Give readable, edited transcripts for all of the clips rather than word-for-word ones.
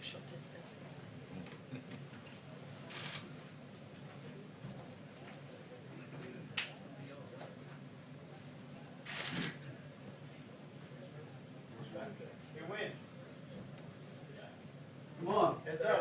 social distancing. You win. Come on, heads up.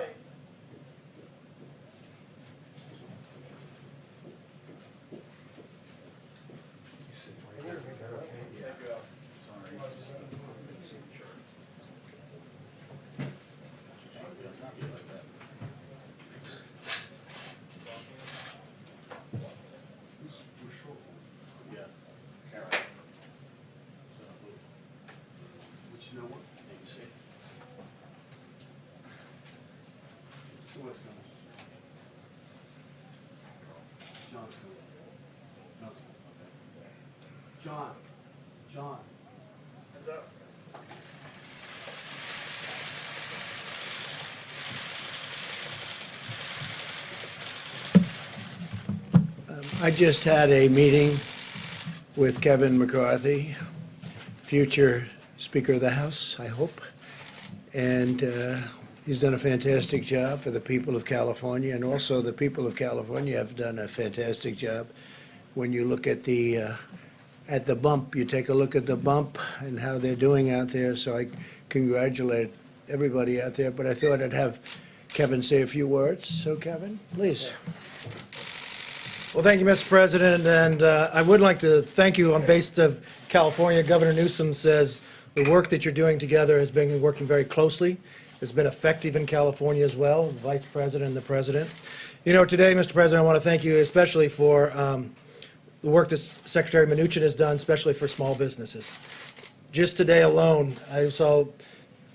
You know what? So what's coming? John's coming. John's coming. John. John. Heads up. I just had a meeting with Kevin McCarthy, future Speaker of the House, I hope. And he's done a fantastic job for the people of California, and also the people of California have done a fantastic job. When you look at the bump, you take a look at the bump and how they're doing out there. So I congratulate everybody out there. But I thought I'd have Kevin say a few words. So Kevin, please. Well, thank you, Mr. President, and I would like to thank you on behalf of California. Governor Newsom says the work that you're doing together has been working very closely. It's been effective in California as well, the Vice President and the President. You know, today, Mr. President, I want to thank you especially for the work that Secretary Mnuchin has done, especially for small businesses. Just today alone, I saw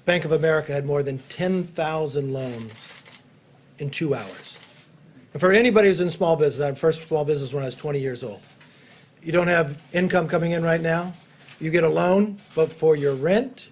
Bank of America had more than 10,000 loans in 2 hours. And for anybody who's in small business, I had first small business when I was 20 years old. You don't have income coming in right now, you get a loan, but for your rent,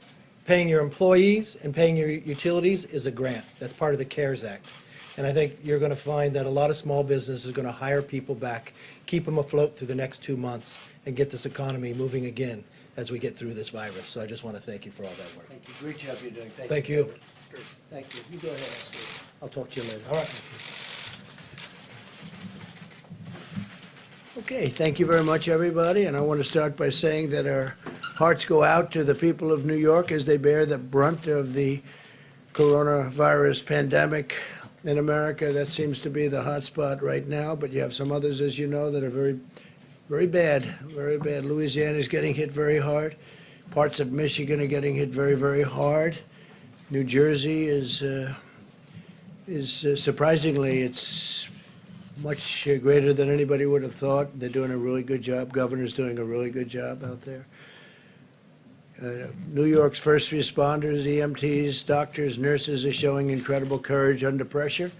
paying your employees, and paying your utilities is a grant. That's part of the CARES Act. And I think you're going to find that a lot of small businesses are going to hire people back, keep them afloat through the next 2 months, and get this economy moving again as we get through this virus. So I just want to thank you for all that work. Thank you. Great job you're doing. Thank you. Thank you. You go ahead. Steve. I'll talk to you later. All right. Okay, thank you very much, everybody. And I want to start by saying that our hearts go out to the people of New York as they bear the brunt of the coronavirus pandemic in America. That seems to be the hot spot right now, but you have some others, as you know, that are very, very bad, very bad. Louisiana is getting hit very hard. Parts of Michigan are getting hit very, very hard. New Jersey is surprisingly, it's much greater than anybody would have thought. They're doing a really good job. Governor's doing a really good job out there. New York's first responders, EMTs, doctors, nurses are showing incredible courage under pressure.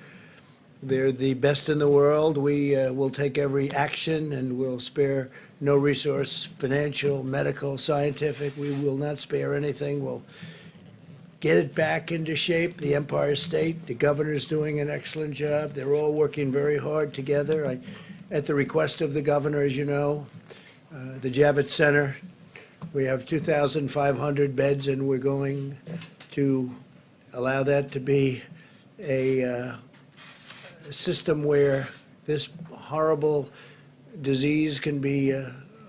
They're the best in the world. We will take every action and will spare no resource, financial, medical, scientific. We will not spare anything. We'll get it back into shape. The Empire State, the governor's doing an excellent job. They're all working very hard together. At the request of the governor, as you know, the Javits Center, we have 2,500 beds, and we're going to allow that to be a system where this horrible disease can be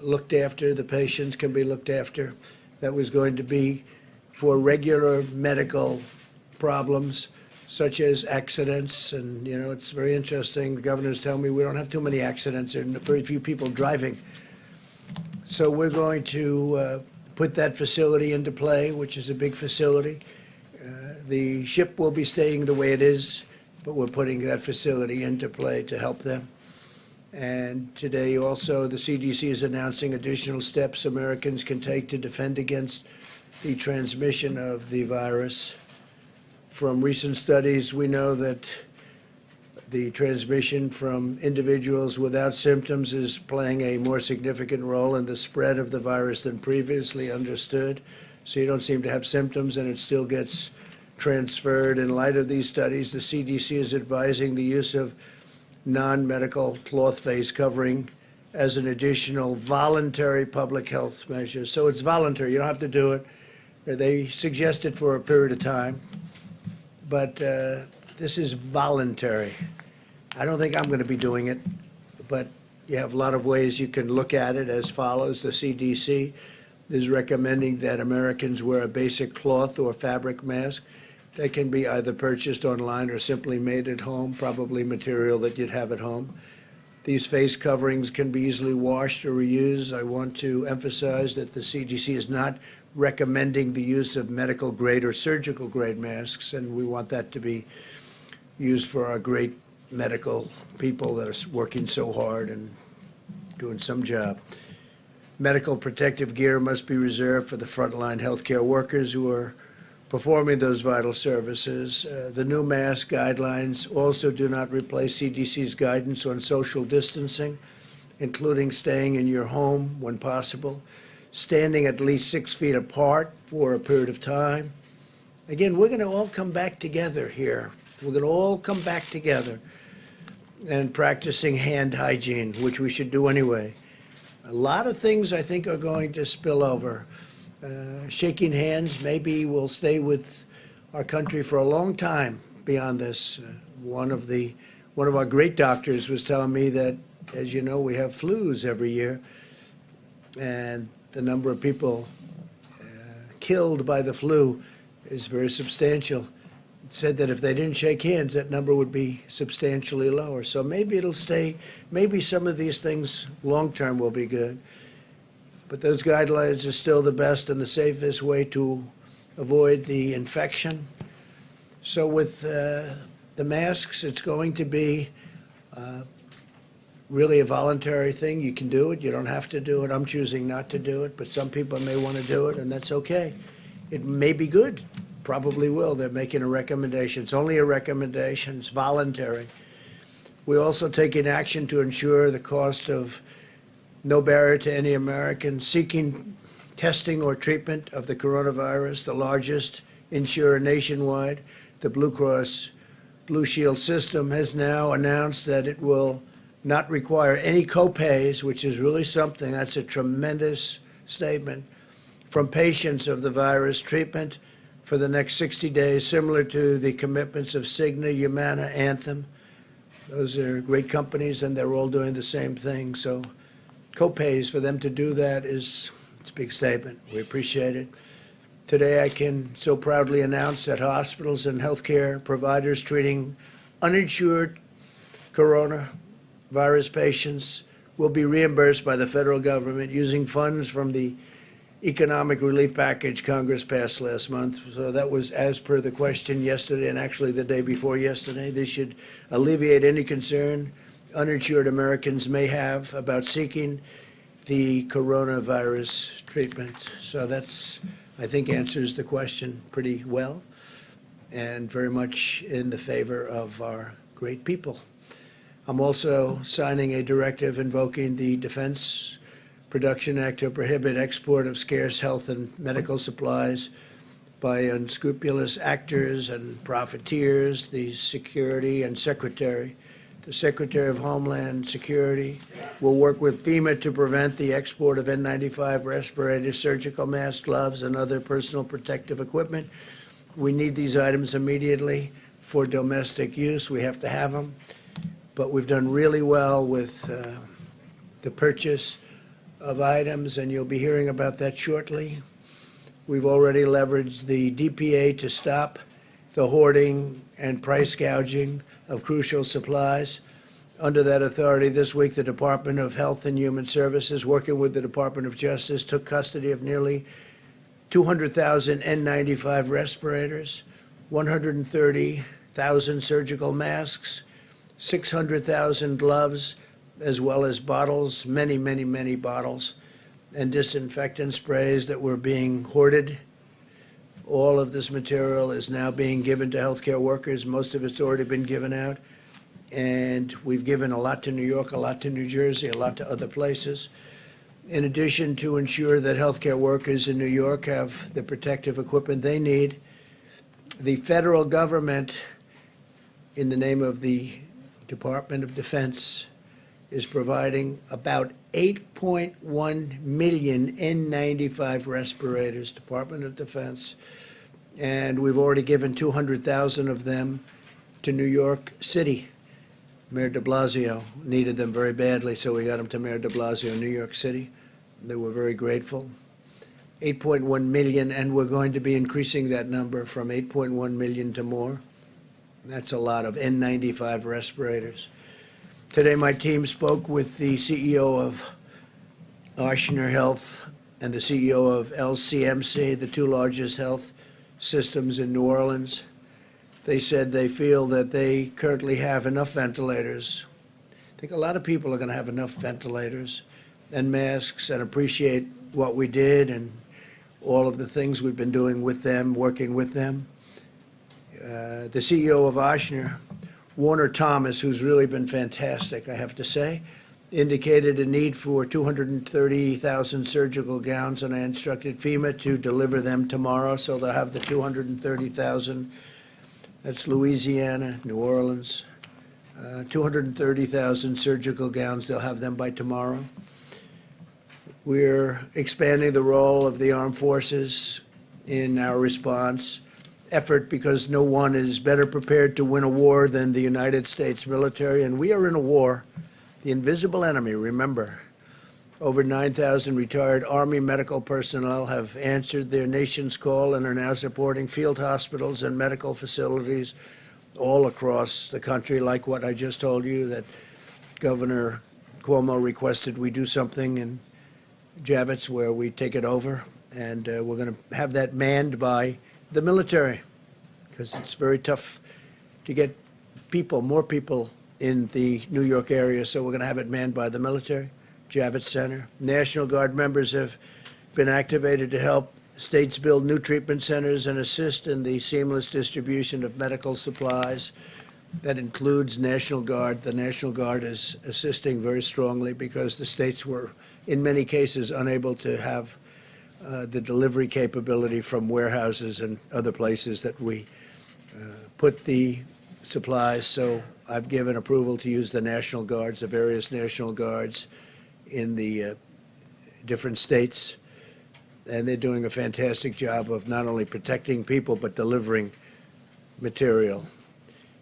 looked after, the patients can be looked after. That was going to be for regular medical problems, such as accidents. And, you know, it's very interesting. The governors tell me we don't have too many accidents. There are very few people driving. So we're going to put that facility into play, which is a big facility. The ship will be staying the way it is, but we're putting that facility into play to help them. And today also the CDC is announcing additional steps Americans can take to defend against the transmission of the virus. From recent studies, we know that the transmission from individuals without symptoms is playing a more significant role in the spread of the virus than previously understood. So you don't seem to have symptoms and it still gets transferred. In light of these studies, the CDC is advising the use of non-medical cloth face covering as an additional voluntary public health measure. So it's voluntary, you don't have to do it. They suggest it for a period of time, but this is voluntary. I don't think I'm going to be doing it, but you have a lot of ways you can look at it as follows. The CDC is recommending that Americans wear a basic cloth or fabric mask. They can be either purchased online or simply made at home, probably material that you'd have at home. These face coverings can be easily washed or reused. I want to emphasize that the CDC is not recommending the use of medical grade or surgical grade masks, and we want that to be used for our great medical people that are working so hard and doing some job. Medical protective gear must be reserved for the frontline healthcare workers who are performing those vital services. The new mask guidelines also do not replace CDC's guidance on social distancing, including staying in your home when possible, standing at least 6 feet apart for a period of time. Again, we're going to all come back together here. We're going to all come back together and practicing hand hygiene, which we should do anyway. A lot of things I think are going to spill over. Shaking hands maybe will stay with our country for a long time beyond this. One of our great doctors was telling me that, as you know, we have flus every year, and the number of people killed by the flu is very substantial. Said that if they didn't shake hands, that number would be substantially lower. So maybe it'll stay, maybe some of these things long-term will be good. But those guidelines are still the best and the safest way to avoid the infection. So with the masks, it's going to be really a voluntary thing. You can do it. You don't have to do it. I'm choosing not to do it, but some people may want to do it, and that's okay. It may be good. Probably will. They're making a recommendation. It's only a recommendation. It's voluntary. We're also taking action to ensure the cost of no barrier to any American seeking testing or treatment of the coronavirus. The largest insurer nationwide, the Blue Cross Blue Shield system, has now announced that it will not require any copays, which is really something. That's a tremendous statement, from patients of the virus treatment for the next 60 days, similar to the commitments of Cigna, Humana, Anthem. Those are great companies, and they're all doing the same thing. So copays, for them to do that it's a big statement. We appreciate it. Today, I can so proudly announce that hospitals and healthcare providers treating uninsured coronavirus patients will be reimbursed by the federal government using funds from the economic relief package Congress passed last month. So that was as per the question yesterday, and actually the day before yesterday. This should alleviate any concern uninsured Americans may have about seeking the coronavirus treatment. So that's, I think, answers the question pretty well, and very much in the favor of our great people. I'm also signing a directive invoking the Defense Production Act to prohibit export of scarce health and medical supplies by unscrupulous actors and profiteers. The Secretary of Homeland Security will work with FEMA to prevent the export of N95 respirators, surgical masks, gloves, and other personal protective equipment. We need these items immediately for domestic use. We have to have them. But we've done really well with the purchase of items, and you'll be hearing about that shortly. We've already leveraged the DPA to stop the hoarding and price gouging of crucial supplies. Under that authority, this week, the Department of Health and Human Services, working with the Department of Justice, took custody of nearly 200,000 N95 respirators, 130,000 surgical masks, 600,000 gloves, as well as bottles, many, many, many bottles, and disinfectant sprays that were being hoarded. All of this material is now being given to healthcare workers. Most of it's already been given out. And we've given a lot to New York, a lot to New Jersey, a lot to other places. In addition, to ensure that healthcare workers in New York have the protective equipment they need, the federal government, in the name of the Department of Defense, is providing about 8.1 million N95 respirators. Department of Defense. and we've already given 200,000 of them to New York City. Mayor de Blasio needed them very badly, so we got them to Mayor de Blasio in New York City. They were very grateful. 8.1 million, and we're going to be increasing that number from 8.1 million to more. That's a lot of N95 respirators. Today, my team spoke with the CEO of Ochsner Health and the CEO of LCMC, the two largest health systems in New Orleans. They said they feel that they currently have enough ventilators. I think a lot of people are going to have enough ventilators and masks and appreciate what we did and all of the things we've been doing with them, working with them. The CEO of Ochsner, Warner Thomas, who's really been fantastic, I have to say, indicated a need for 230,000 surgical gowns, and I instructed FEMA to deliver them tomorrow, so they'll have the 230,000. That's Louisiana, New Orleans. 230,000 surgical gowns, they'll have them by tomorrow. We're expanding the role of the armed forces in our response effort because no one is better prepared to win a war than the United States military, and we are in a war. The invisible enemy, remember. Over 9,000 retired Army medical personnel have answered their nation's call and are now supporting field hospitals and medical facilities all across the country, like what I just told you, that Governor Cuomo requested we do something in Javits where we take it over, and we're going to have that manned by the military because it's very tough to get people, more people in the New York area, so we're going to have it manned by the military. Javits Center. National Guard members have been activated to help states build new treatment centers and assist in the seamless distribution of medical supplies. That includes National Guard. The National Guard is assisting very strongly because the states were, in many cases, unable to have the delivery capability from warehouses and other places that we put the supplies. So I've given approval to use the National Guards, the various National Guards in the different states. And they're doing a fantastic job of not only protecting people, but delivering material.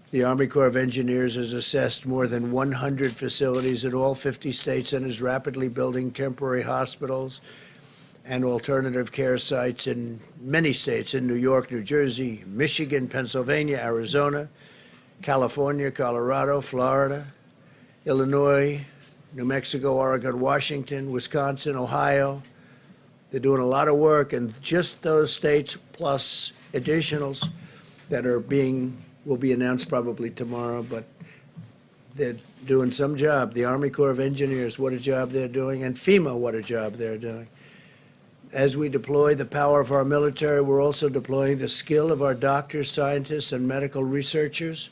The Army Corps of Engineers has assessed more than 100 facilities in all 50 states and is rapidly building temporary hospitals and alternative care sites in many states, in New York, New Jersey, Michigan, Pennsylvania, Arizona, California, Colorado, Florida, Illinois, New Mexico, Oregon, Washington, Wisconsin, Ohio. They're doing a lot of work, and just those states plus additionals that are will be announced probably tomorrow, but they're doing some job. The Army Corps of Engineers, what a job they're doing, and FEMA, what a job they're doing. As we deploy the power of our military, we're also deploying the skill of our doctors, scientists, and medical researchers.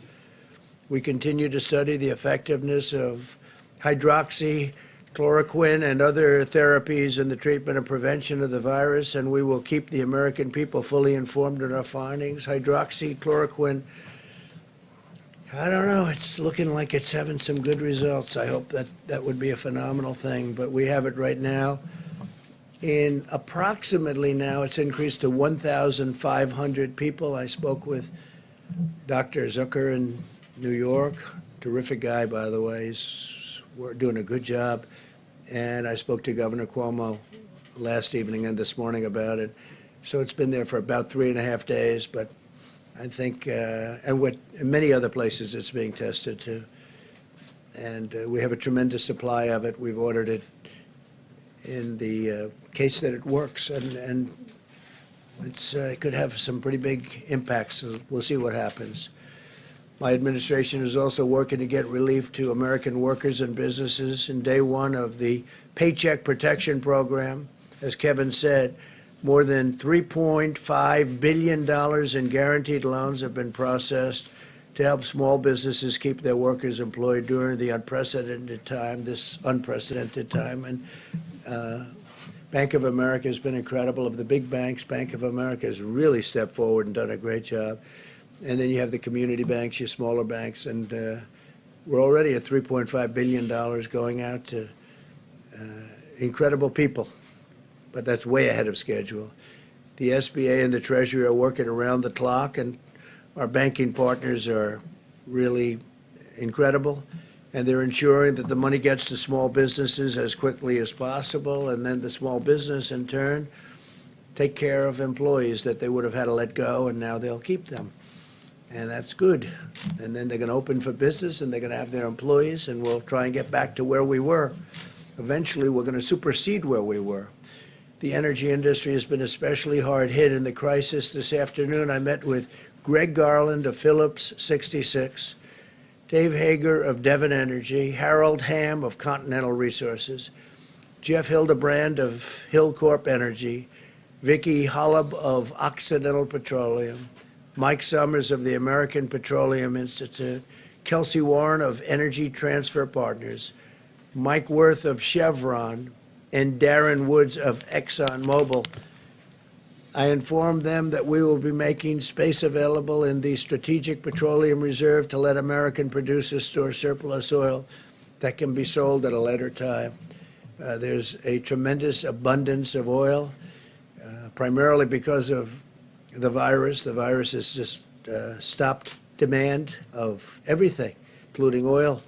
We continue to study the effectiveness of hydroxychloroquine and other therapies in the treatment and prevention of the virus, and we will keep the American people fully informed of our findings. Hydroxychloroquine, I don't know, it's looking like it's having some good results. I hope that would be a phenomenal thing, but we have it right now. In approximately now, it's increased to 1,500 people. I spoke with Dr. Zucker in New York, terrific guy, by the way. We're doing a good job. And I spoke to Governor Cuomo last evening and this morning about it. So it's been there for about 3.5 days, but I think, and in many other places it's being tested too. And we have a tremendous supply of it. We've ordered it in the case that it works, and it could have some pretty big impacts. So we'll see what happens. My administration is also working to get relief to American workers and businesses. In day one of the Paycheck Protection Program, as Kevin said, more than $3.5 billion in guaranteed loans have been processed to help small businesses keep their workers employed during the unprecedented time, And Bank of America has been incredible. Of the big banks, Bank of America has really stepped forward and done a great job. And then you have the community banks, your smaller banks, and we're already at $3.5 billion going out to incredible people. But that's way ahead of schedule. The SBA and the Treasury are working around the clock, and our banking partners are really incredible, and they're ensuring that the money gets to small businesses as quickly as possible, and then the small business, in turn, take care of employees that they would have had to let go, and now they'll keep them. And that's good. And then they're going to open for business, and they're going to have their employees, and we'll try and get back to where we were. Eventually, we're going to supersede where we were. The energy industry has been especially hard hit in the crisis. This afternoon, I met with Greg Garland of Phillips 66, Dave Hager of Devon Energy, Harold Ham of Continental Resources, Jeff Hildebrand of Hillcorp Energy, Vicki Hollab of Occidental Petroleum, Mike Summers of the American Petroleum Institute, Kelsey Warren of Energy Transfer Partners, Mike Worth of Chevron, and Darren Woods of ExxonMobil. I informed them that we will be making space available in the Strategic Petroleum Reserve to let American producers store surplus oil that can be sold at a later time. There's a tremendous abundance of oil, primarily because of the virus. The virus has just stopped demand of everything, including oil.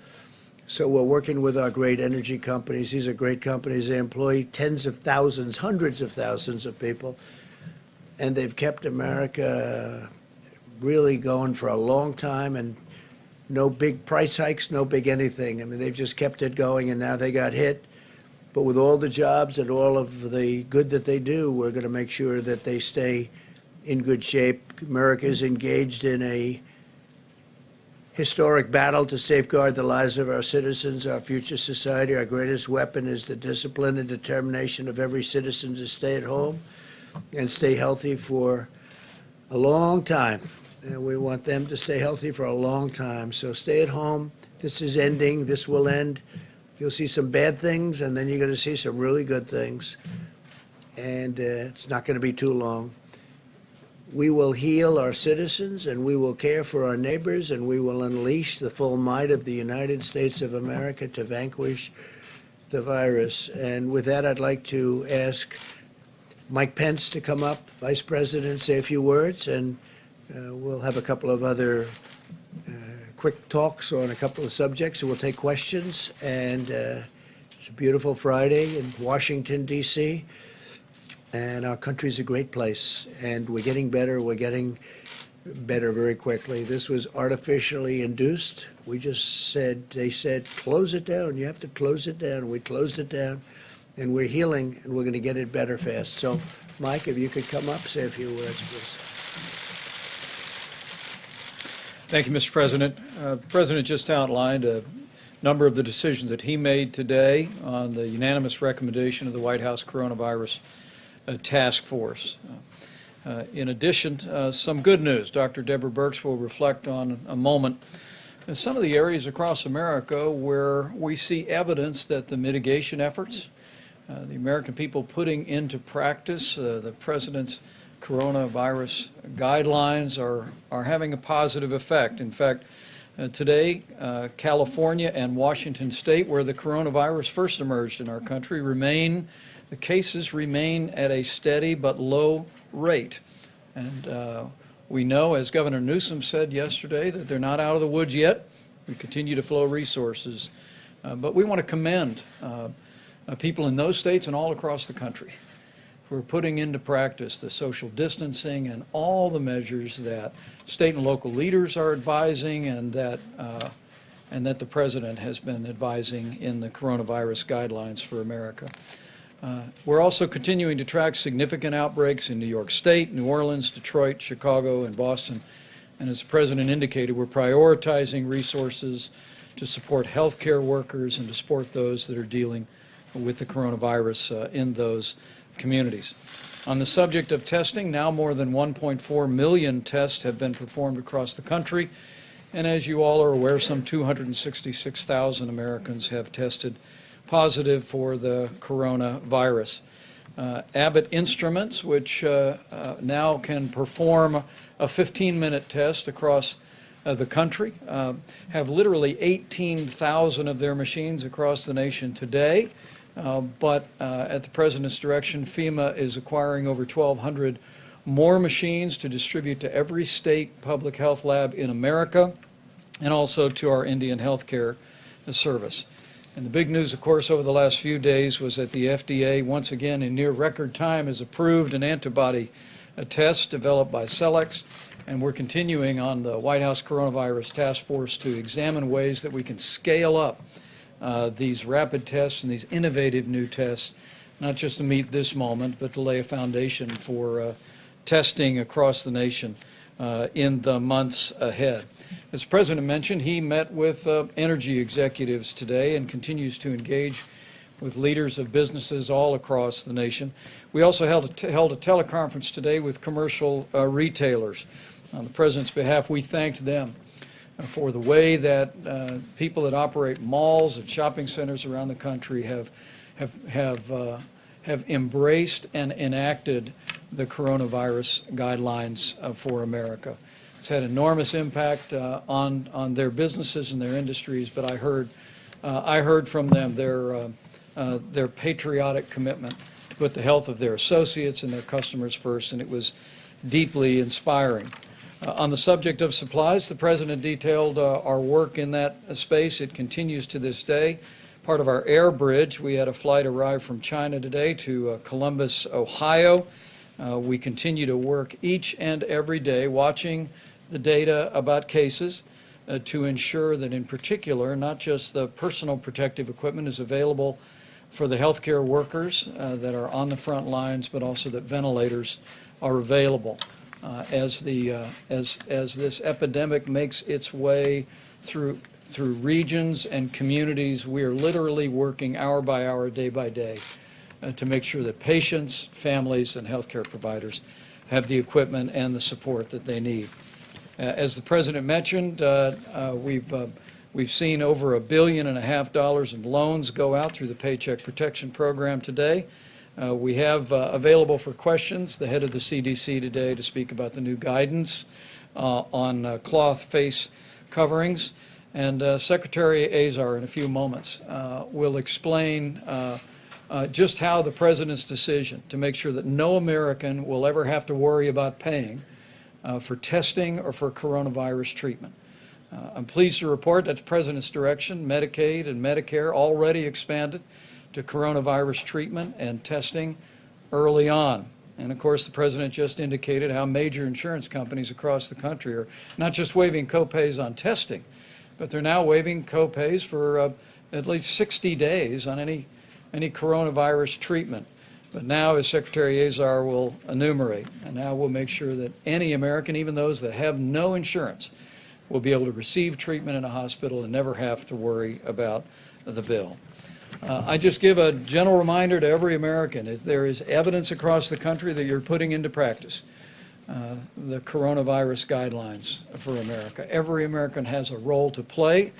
So we're working with our great energy companies. These are great companies. They employ tens of thousands, hundreds of thousands of people, and they've kept America really going for a long time, and no big price hikes, no big anything. I mean, they've just kept it going, and now they got hit. But with all the jobs and all of the good that they do, we're going to make sure that they stay in good shape. America is engaged in a historic battle to safeguard the lives of our citizens, our future society. Our greatest weapon is the discipline and determination of every citizen to stay at home and stay healthy for a long time. And we want them to stay healthy for a long time. So stay at home. This is ending. This will end. You'll see some bad things, and then you're going to see some really good things. And it's not going to be too long. We will heal our citizens, and we will care for our neighbors, and we will unleash the full might of the United States of America to vanquish the virus. And with that, I'd like to ask Mike Pence to come up, Vice President, say a few words, and we'll have a couple of other quick talks on a couple of subjects, and we'll take questions. And it's a beautiful Friday in Washington, D.C., and our country's a great place, and we're getting better. We're getting better very quickly. This was artificially induced. We just said, they said, close it down. You have to close it down. We closed it down, and we're healing, and we're going to get it better fast. So, Mike, if you could come up, say a few words, please. Thank you, Mr. President. The President just outlined a number of the decisions that he made today on the unanimous recommendation of the White House Coronavirus Task Force. In addition, some good news. Dr. Deborah Birx will reflect on a moment some of the areas across America where we see evidence that the mitigation efforts, the American people putting into practice the President's coronavirus guidelines are having a positive effect. In fact, today, California and Washington State, where the coronavirus first emerged in our country, the cases remain at a steady but low rate. And we know, as Governor Newsom said yesterday, that they're not out of the woods yet. We continue to flow resources. But we want to commend people in those states and all across the country who are putting into practice the social distancing and all the measures that state and local leaders are advising, and that the President has been advising in the coronavirus guidelines for America. We're also continuing to track significant outbreaks in New York State, New Orleans, Detroit, Chicago, and Boston. And as the President indicated, we're prioritizing resources to support healthcare workers and to support those that are dealing with the coronavirus in those communities. On the subject of testing, now more than 1.4 million tests have been performed across the country. And as you all are aware, some 266,000 Americans have tested positive for the coronavirus. Abbott Instruments, which now can perform a 15-minute test across the country, have literally 18,000 of their machines across the nation today. But at the President's direction, FEMA is acquiring over 1,200 more machines to distribute to every state public health lab in America, and also to our Indian healthcare service. And the big news, of course, over the last few days was that the FDA, once again in near record time, has approved an antibody test developed by Celex, and we're continuing on the White House Coronavirus Task Force to examine ways that we can scale up these rapid tests and these innovative new tests, not just to meet this moment, but to lay a foundation for testing across the nation in the months ahead. As the President mentioned, he met with energy executives today and continues to engage with leaders of businesses all across the nation. We also held a teleconference today with commercial retailers. On the President's behalf, we thanked them for the way that people that operate malls and shopping centers around the country have embraced and enacted the coronavirus guidelines for America. It's had enormous impact on their businesses and their industries, but I heard from them their patriotic commitment to put the health of their associates and their customers first, and it was deeply inspiring. On the subject of supplies, the President detailed our work in that space. It continues to this day. Part of our air bridge, we had a flight arrive from China today to Columbus, Ohio. We continue to work each and every day watching the data about cases to ensure that, in particular, not just the personal protective equipment is available for the healthcare workers that are on the front lines, but also that ventilators are available. As this epidemic makes its way through regions and communities, we are literally working hour by hour, day by day, to make sure that patients, families, and healthcare providers have the equipment and the support that they need. As the President mentioned, we've seen over $1.5 billion in loans go out through the Paycheck Protection Program today. We have available for questions the head of the CDC today to speak about the new guidance on cloth face coverings. And Secretary Azar, in a few moments, will explain just how the President's decision to make sure that no American will ever have to worry about paying for testing or for coronavirus treatment. I'm pleased to report that the President's direction, Medicaid and Medicare already expanded to coronavirus treatment and testing early on. And of course, the President just indicated how major insurance companies across the country are not just waiving copays on testing, but they're now waiving copays for at least 60 days on any coronavirus treatment. But now, as Secretary Azar will enumerate, and now we'll make sure that any American, even those that have no insurance, will be able to receive treatment in a hospital and never have to worry about the bill. I just give a gentle reminder to every American, if there is evidence across the country that you're putting into practice the coronavirus guidelines for America. Every American has a role to play,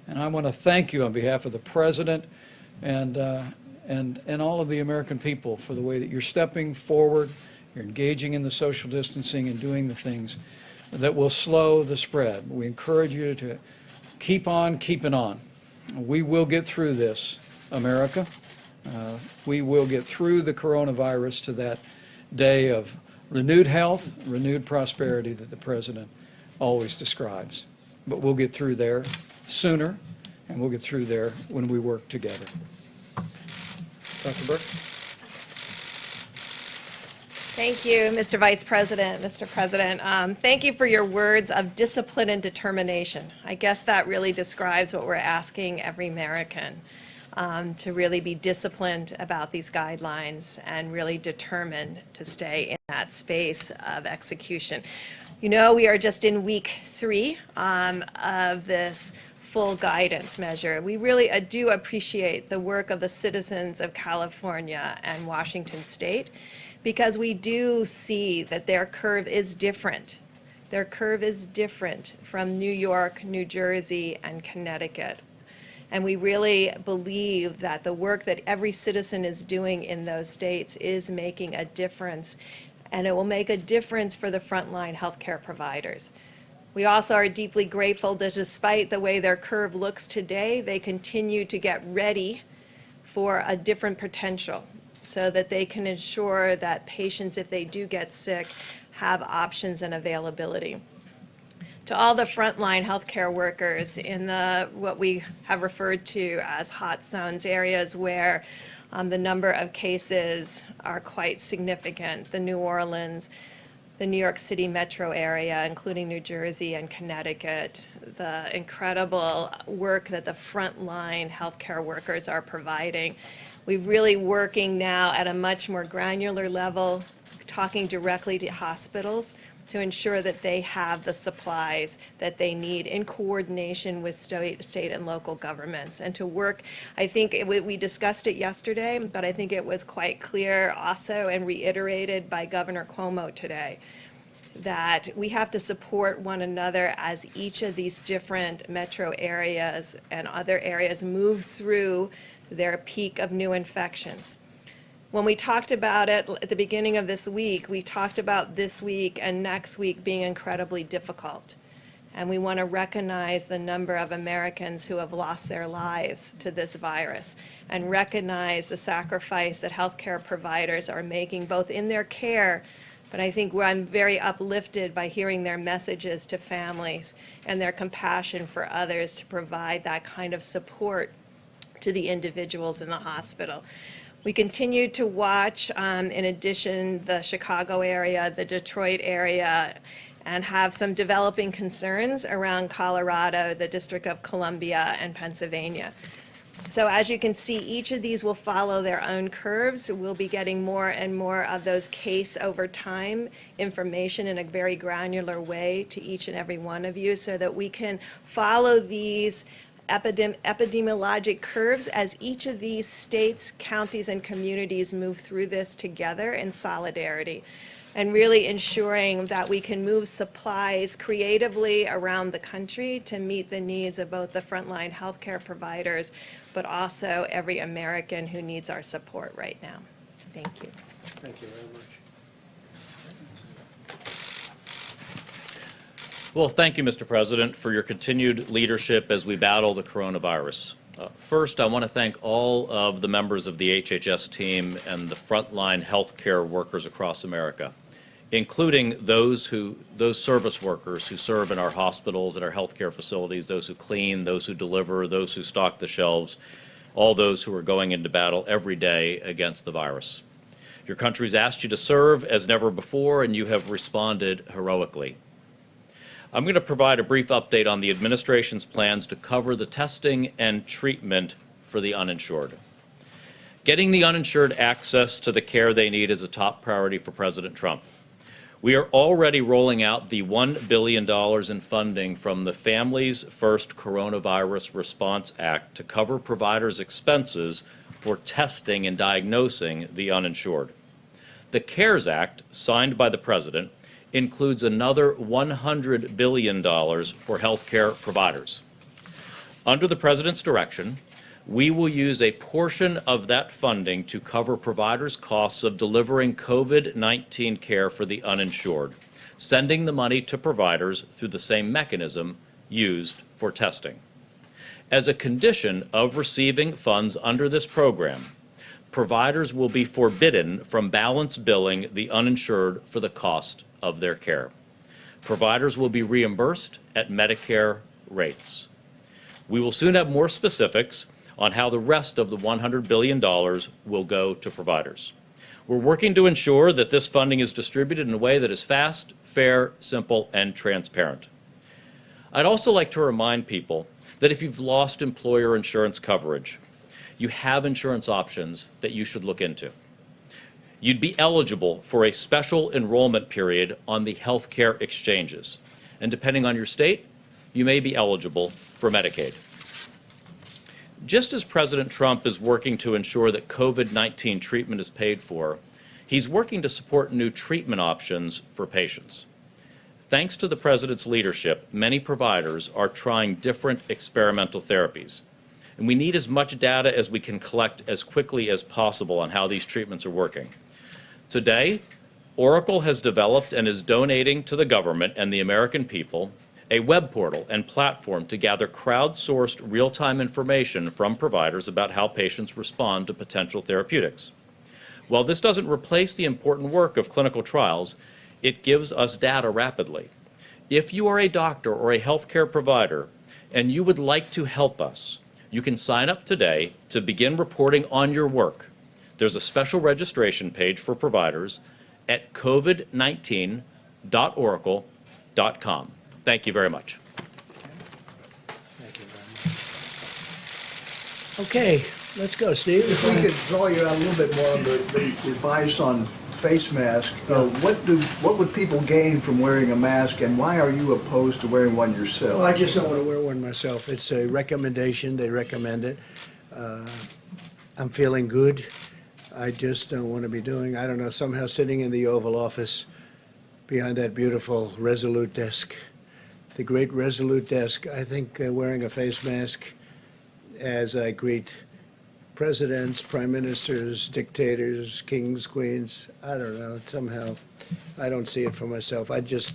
and I want to thank you on behalf of the President and all of the American people for the way that you're stepping forward, you're engaging in the social distancing and doing the things that will slow the spread. We encourage you to keep on keeping on. We will get through this, America. We will get through the coronavirus to that day of renewed health, renewed prosperity that the President always describes. But we'll get through there sooner, and we'll get through there when we work together. Dr. Burke? Thank you, Mr. Vice President. Mr. President, thank you for your words of discipline and determination. I guess that really describes what we're asking every American, to really be disciplined about these guidelines and really determined to stay in that space of execution. You know, we are just in week 3 of this full guidance measure. We really do appreciate the work of the citizens of California and Washington State, because we do see that their curve is different. Their curve is different from New York, New Jersey, and Connecticut. And we really believe that the work that every citizen is doing in those states is making a difference, and it will make a difference for the frontline healthcare providers. We also are deeply grateful that despite the way their curve looks today, they continue to get ready for a different potential. so that they can ensure that patients, if they do get sick, have options and availability. To all the frontline healthcare workers in what we have referred to as hot zones, areas where the number of cases are quite significant, the New Orleans, the New York City metro area, including New Jersey and Connecticut, the incredible work that the frontline healthcare workers are providing. We're really working now at a much more granular level, talking directly to hospitals to ensure that they have the supplies that they need in coordination with state and local governments. And to work, I think we discussed it yesterday, but I think it was quite clear also and reiterated by Governor Cuomo today, that we have to support one another as each of these different metro areas and other areas move through their peak of new infections. When we talked about it at the beginning of this week, we talked about this week and next week being incredibly difficult. And we want to recognize the number of Americans who have lost their lives to this virus and recognize the sacrifice that healthcare providers are making both in their care, but I think I'm very uplifted by hearing their messages to families and their compassion for others to provide that kind of support to the individuals in the hospital. We continue to watch, in addition, the Chicago area, the Detroit area, and have some developing concerns around Colorado, the District of Columbia, and Pennsylvania. So as you can see, each of these will follow their own curves. We'll be getting more and more of those case over time information in a very granular way to each and every one of you so that we can follow these epidemiologic curves as each of these states, counties, and communities move through this together in solidarity, and really ensuring that we can move supplies creatively around the country to meet the needs of both the frontline healthcare providers, but also every American who needs our support right now. Thank you. Thank you very much. Well, thank you, Mr. President, for your continued leadership as we battle the coronavirus. First, I want to thank all of the members of the HHS team and the frontline healthcare workers across America, including those service workers who serve in our hospitals and our healthcare facilities, those who clean, those who deliver, those who stock the shelves, all those who are going into battle every day against the virus. Your country's asked you to serve as never before, and you have responded heroically. I'm going to provide a brief update on the administration's plans to cover the testing and treatment for the uninsured. Getting the uninsured access to the care they need is a top priority for President Trump. We are already rolling out the $1 billion in funding from the Families First Coronavirus Response Act to cover providers' expenses for testing and diagnosing the uninsured. The CARES Act, signed by the President, includes another $100 billion for healthcare providers. Under the President's direction, we will use a portion of that funding to cover providers' costs of delivering COVID-19 care for the uninsured, sending the money to providers through the same mechanism used for testing. As a condition of receiving funds under this program, providers will be forbidden from balance billing the uninsured for the cost of their care. Providers will be reimbursed at Medicare rates. We will soon have more specifics on how the rest of the $100 billion will go to providers. We're working to ensure that this funding is distributed in a way that is fast, fair, simple, and transparent. I'd also like to remind people that if you've lost employer insurance coverage, you have insurance options that you should look into. You'd be eligible for a special enrollment period on the healthcare exchanges. And depending on your state, you may be eligible for Medicaid. Just as President Trump is working to ensure that COVID-19 treatment is paid for, he's working to support new treatment options for patients. Thanks to the President's leadership, many providers are trying different experimental therapies. And we need as much data as we can collect as quickly as possible on how these treatments are working. Today, Oracle has developed and is donating to the government and the American people a web portal and platform to gather crowdsourced real-time information from providers about how patients respond to potential therapeutics. While this doesn't replace the important work of clinical trials, it gives us data rapidly. If you are a doctor or a healthcare provider and you would like to help us, you can sign up today to begin reporting on your work. There's a special registration page for providers at covid19.oracle.com. Thank you very much. Thank you very much. Okay, let's go, Steve. If we could draw you out a little bit more on the advice on face mask, what would people gain from wearing a mask, and why are you opposed to wearing one yourself? Well, I just don't want to wear one myself. It's a recommendation. They recommend it. I'm feeling good. I just don't want to be doing, I don't know, somehow sitting in the Oval Office behind that beautiful Resolute desk, the great Resolute desk. I think wearing a face mask as I greet presidents, prime ministers, dictators, kings, queens, I don't know, somehow I don't see it for myself. I just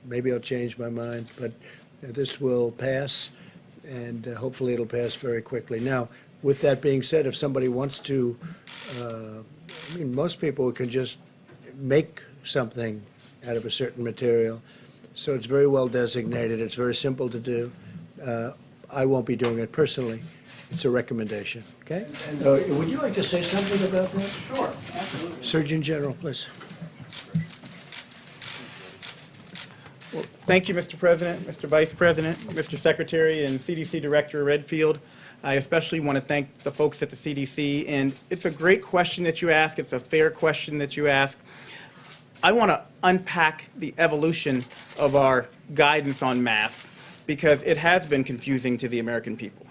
maybe I'll change my mind, but this will pass, and hopefully it'll pass very quickly. Now, with that being said, if somebody wants to, I mean, most people can just make something out of a certain material, so it's very well designated. It's very simple to do. I won't be doing it personally. It's a recommendation, okay? Would you like to say something about that? Sure, absolutely. Surgeon General, please. Well, thank you, Mr. President, Mr. Vice President, Mr. Secretary, and CDC Director Redfield. I especially want to thank the folks at the CDC, and it's a great question that you ask. It's a fair question that you ask. I want to unpack the evolution of our guidance on masks because it has been confusing to the American people.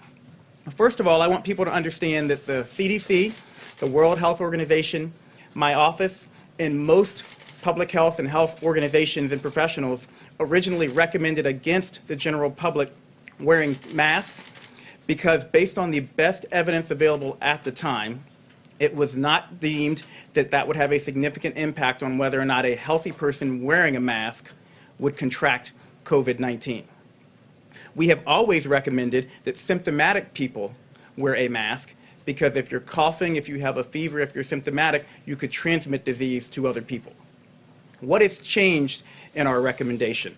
First of all, I want people to understand that the CDC, the World Health Organization, my office, and most public health and health organizations and professionals originally recommended against the general public wearing masks because based on the best evidence available at the time, it was not deemed that that would have a significant impact on whether or not a healthy person wearing a mask would contract COVID-19. We have always recommended that symptomatic people wear a mask because if you're coughing, if you have a fever, if you're symptomatic, you could transmit disease to other people. What has changed in our recommendation?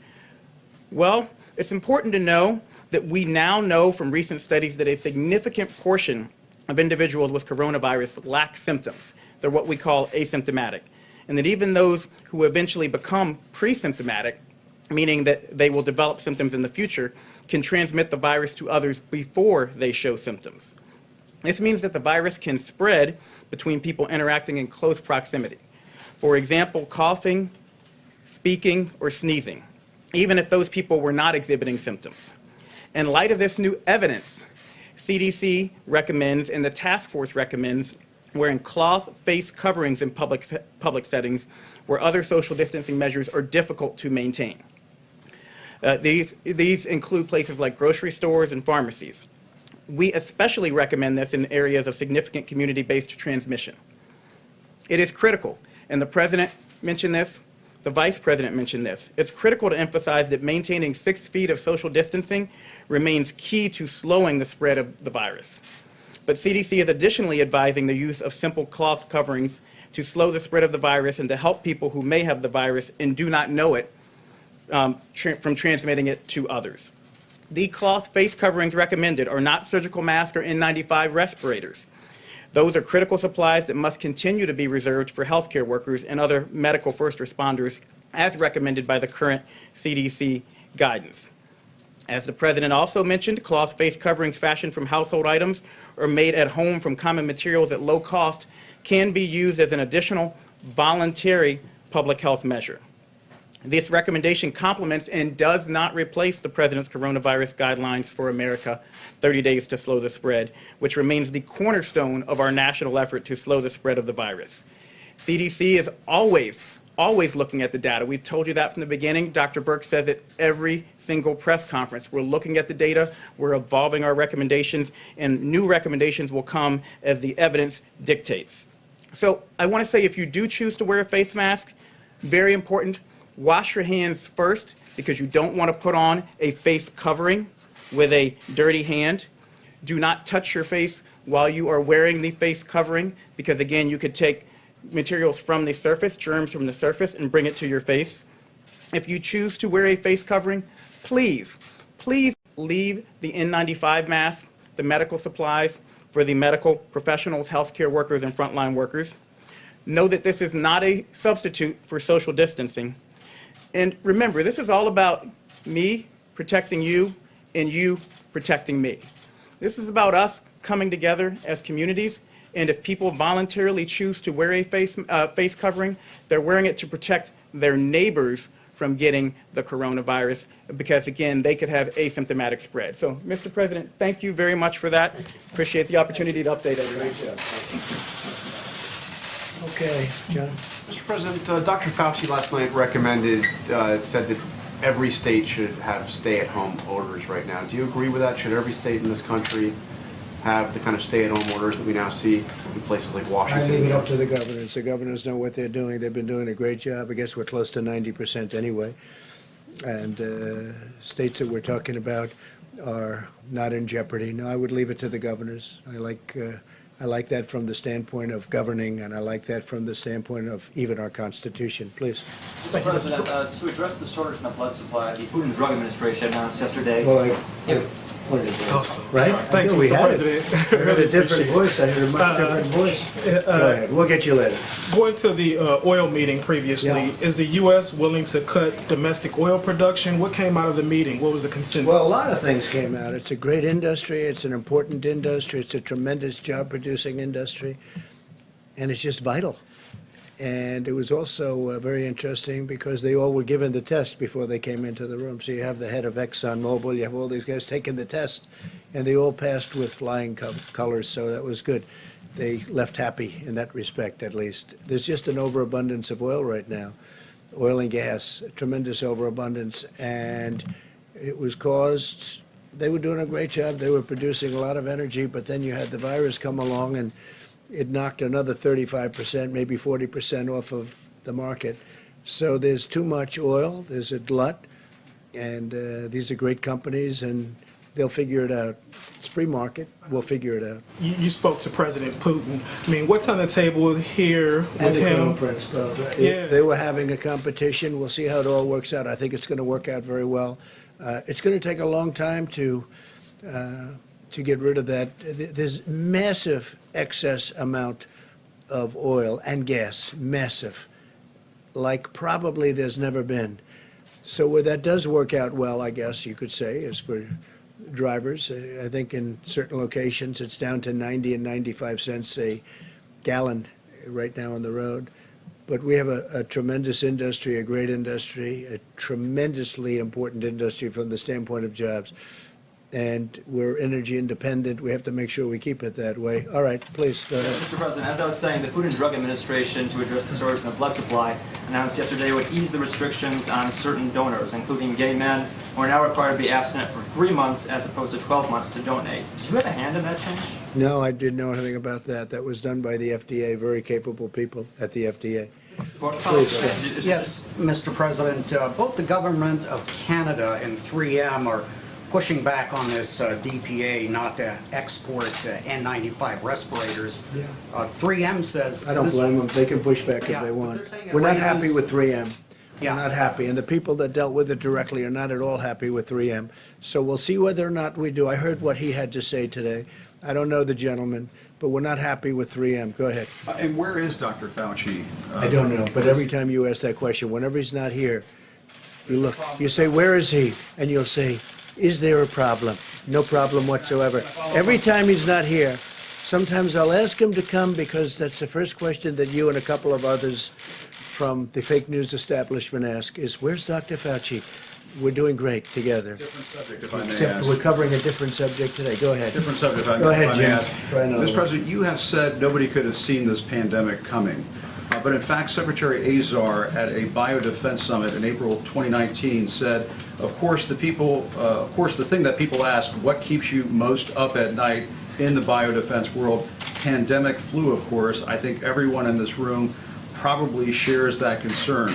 Well, it's important to know that we now know from recent studies that a significant portion of individuals with coronavirus lack symptoms. They're what we call asymptomatic. And that even those who eventually become pre-symptomatic, meaning that they will develop symptoms in the future, can transmit the virus to others before they show symptoms. This means that the virus can spread between people interacting in close proximity. For example, coughing, speaking, or sneezing, even if those people were not exhibiting symptoms. In light of this new evidence, CDC recommends and the task force recommends wearing cloth face coverings in public settings where other social distancing measures are difficult to maintain. These include places like grocery stores and pharmacies. We especially recommend this in areas of significant community-based transmission. It is critical, and the President mentioned this, the Vice President mentioned this. It's critical to emphasize that maintaining 6 feet of social distancing remains key to slowing the spread of the virus. But CDC is additionally advising the use of simple cloth coverings to slow the spread of the virus and to help people who may have the virus and do not know it from transmitting it to others. The cloth face coverings recommended are not surgical masks or N95 respirators. Those are critical supplies that must continue to be reserved for healthcare workers and other medical first responders as recommended by the current CDC guidance. As the President also mentioned, cloth face coverings fashioned from household items or made at home from common materials at low cost can be used as an additional voluntary public health measure. This recommendation complements and does not replace the President's coronavirus guidelines for America, 30 days to slow the spread, which remains the cornerstone of our national effort to slow the spread of the virus. CDC is always looking at the data. We've told you that from the beginning. Dr. Birx says it every single press conference. We're looking at the data, we're evolving our recommendations, and new recommendations will come as the evidence dictates. So I want to say if you do choose to wear a face mask, very important, wash your hands first because you don't want to put on a face covering with a dirty hand. Do not touch your face while you are wearing the face covering, because again, you could take materials from the surface, germs from the surface, and bring it to your face. If you choose to wear a face covering, please leave the N95 mask, the medical supplies for the medical professionals, healthcare workers, and frontline workers. Know that this is not a substitute for social distancing. And remember, this is all about me protecting you and you protecting me. This is about us coming together as communities, and if people voluntarily choose to wear a face covering, they're wearing it to protect their neighbors from getting the coronavirus, because again, they could have asymptomatic spread. So, Mr. President, thank you very much for that. Appreciate the opportunity to update everyone. Okay, John? Mr. President, Dr. Fauci last night recommended, said that every state should have stay-at-home orders right now. Do you agree with that? Should every state in this country have the kind of stay-at-home orders that we now see in places like I Washington? leave it up to the governors. The governors know what they're doing. They've been doing a great job. I guess we're close to 90% anyway. And states that we're talking about are not in jeopardy. No, I would leave it to the governors. I like that from the standpoint of governing, and I like that from the standpoint of even our Constitution. Please. Mr. President, to address the shortage in the blood supply, the Food and Drug Administration announced yesterday. Well, I pointed it out. Right? Thanks, We Mr. had it. President. I heard a different voice. I heard a much different voice. Go ahead. We'll get you later. Going to the oil meeting previously, Yeah. is the U.S. willing to cut domestic oil production? What came out of the meeting? What was the consensus? Well, a lot of things came out. It's a great industry. It's an important industry. It's a tremendous job-producing industry, and it's just vital. And it was also very interesting because they all were given the test before they came into the room. So you have the head of ExxonMobil, you have all these guys taking the test, and they all passed with flying colors, so that was good. They left happy in that respect, at least. There's just an overabundance of oil right now, oil and gas, a tremendous overabundance, and it was caused, they were doing a great job. They were producing a lot of energy, but then you had the virus come along, and it knocked another 35%, maybe 40% off of the market. So there's too much oil, there's a glut, and these are great companies, and they'll figure it out. It's free market, we'll figure it out. You spoke to President Putin. I mean, what's on the table here And with the Crown him? Prince, both. Yeah. They were having a competition, we'll see how it all works out. I think it's gonna work out very well. It's gonna take a long time to get rid of that. There's massive excess amount of oil and gas, massive, like probably there's never been. So where that does work out well, I guess you could say, is for drivers. I think in certain locations it's down to 90 and 95 cents a gallon right now on the road. But we have a tremendous industry, a great industry, a tremendously important industry from the standpoint of jobs. And we're energy independent. We have to make sure we keep it that way. All right, please, go ahead. Mr. President, as I was saying, the Food and Drug Administration, to address the shortage in the blood supply, announced yesterday it would ease the restrictions on certain donors, including gay men, who are now required to be abstinent for 3 months as opposed to 12 months to donate. Did you have a hand in that change? No, I didn't know anything about that. That was done by the FDA, very capable people at the FDA. Please, Yes, Mr. President, both the government of Canada and 3M are pushing back on this DPA not to export N95 respirators. 3M says... I don't this- blame them. They can push back if Yeah, they but want. they're saying it We're not raises- happy with 3M. Yeah. We're not happy, and the people that dealt with it directly are not at all happy with 3M. So we'll see whether or not we do. I heard what he had to say today. I don't know the gentleman, but we're not happy with 3M. Go ahead. And where is Dr. Fauci? I don't know, but every time you ask that question, whenever he's not here, you look, you say, where is he? And you'll say, is there a problem? No problem whatsoever. Every time he's not here, sometimes I'll ask him to come because that's the first question that you and a couple of others from the fake news establishment ask is, where's Dr. Fauci? We're doing great together. Different subject, if I may Except ask. we're covering a different subject today. Go ahead. Different subject, if I Go ahead, may Jim. ask. Try another Mr. one. President, you have said nobody could have seen this pandemic coming. But in fact, Secretary Azar at a biodefense summit in April 2019 said, of course, the thing that people ask, what keeps you most up at night in the biodefense world? Pandemic flu, of course. I think everyone in this room probably shares that concern.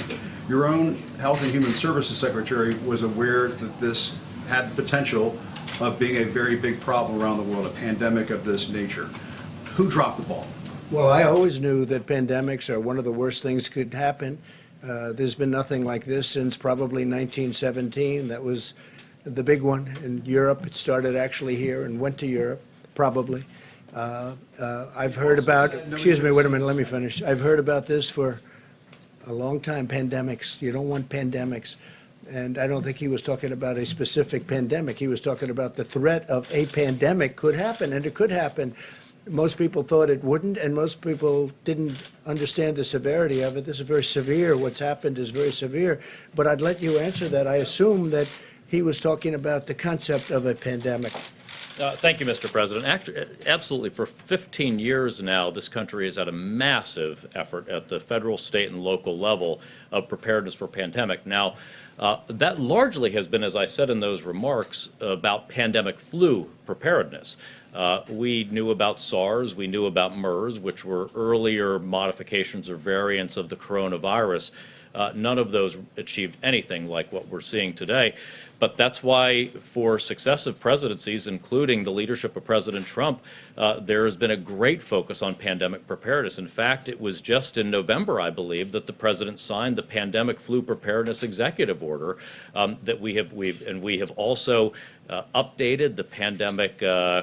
Your own Health and Human Services Secretary was aware that this had the potential of being a very big problem around the world, a pandemic of this nature. Who dropped the ball? Well, I always knew that pandemics are one of the worst things could happen. There's been nothing like this since probably 1917. That was the big one in Europe. It started actually here and went to Europe, probably. I've heard about, excuse me, wait a minute, let me finish. I've heard about this for a long time, pandemics. You don't want pandemics. And I don't think he was talking about a specific pandemic. He was talking about the threat of a pandemic could happen, and it could happen. Most people thought it wouldn't, and most people didn't understand the severity of it. This is very severe. What's happened is very severe. But I'd let you answer that. I assume that he was talking about the concept of a pandemic. Thank you, Mr. President. Actually, absolutely. For 15 years now, this country has had a massive effort at the federal, state, and local level of preparedness for pandemic. Now, that largely has been, as I said in those remarks, about pandemic flu preparedness. We knew about SARS, we knew about MERS, which were earlier modifications or variants of the coronavirus. None of those achieved anything like what we're seeing today. But that's why for successive presidencies, including the leadership of President Trump, there has been a great focus on pandemic preparedness. In fact, it was just in November, I believe, that the president signed the Pandemic Flu Preparedness Executive Order that we have also updated the Pandemic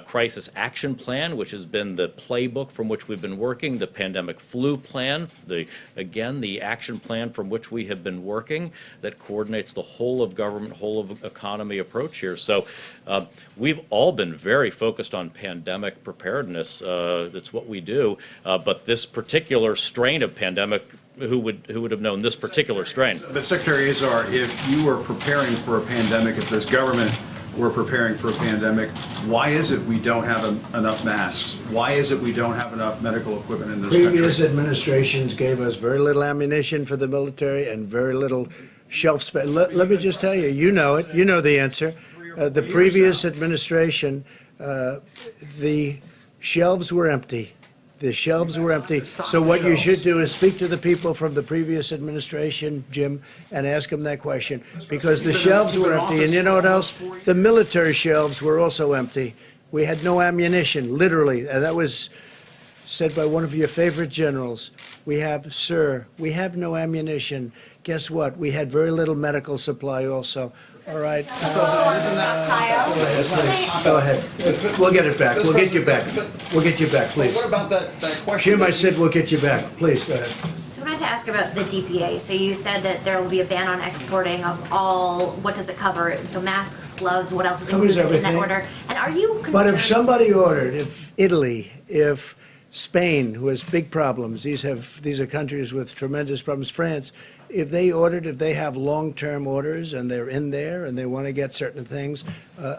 Crisis Action Plan, which has been the playbook from which we've been working, the Pandemic Flu Plan, the action plan from which we have been working that coordinates the whole of government, whole of economy approach here. So we've all been very focused on pandemic preparedness. That's what we do. But this particular strain of pandemic, who would have known this particular strain? But Secretary Azar, if you were preparing for a pandemic, if this government were preparing for a pandemic, why is it we don't have enough masks? Why is it we don't have enough medical equipment in this country? Previous administrations gave us very little ammunition for the military and very little shelf space. Let me just tell you, you know it, you know the answer. The previous administration, the shelves were empty. The shelves were empty. So what you should do is speak to the people from the previous administration, Jim, and ask them that question. Because the shelves were empty. And you know what else? The military shelves were also empty. We had no ammunition, literally. And that was said by one of your favorite generals. We have no ammunition. Guess what? We had very little medical supply also. All right. Go ahead. We'll get it back. We'll get you back. We'll get you back, please. What about that question? Jim, I said we'll get you back. Please, go ahead. So I wanted to ask about the DPA. So you said that there will be a ban on exporting of all, what does it cover? So masks, gloves, what else is Covers included in that everything. order? And are you concerned? But if somebody ordered, if Italy, if Spain, who has big problems, these are countries with tremendous problems, France, if they have long-term orders and they're in there and they want to get certain things,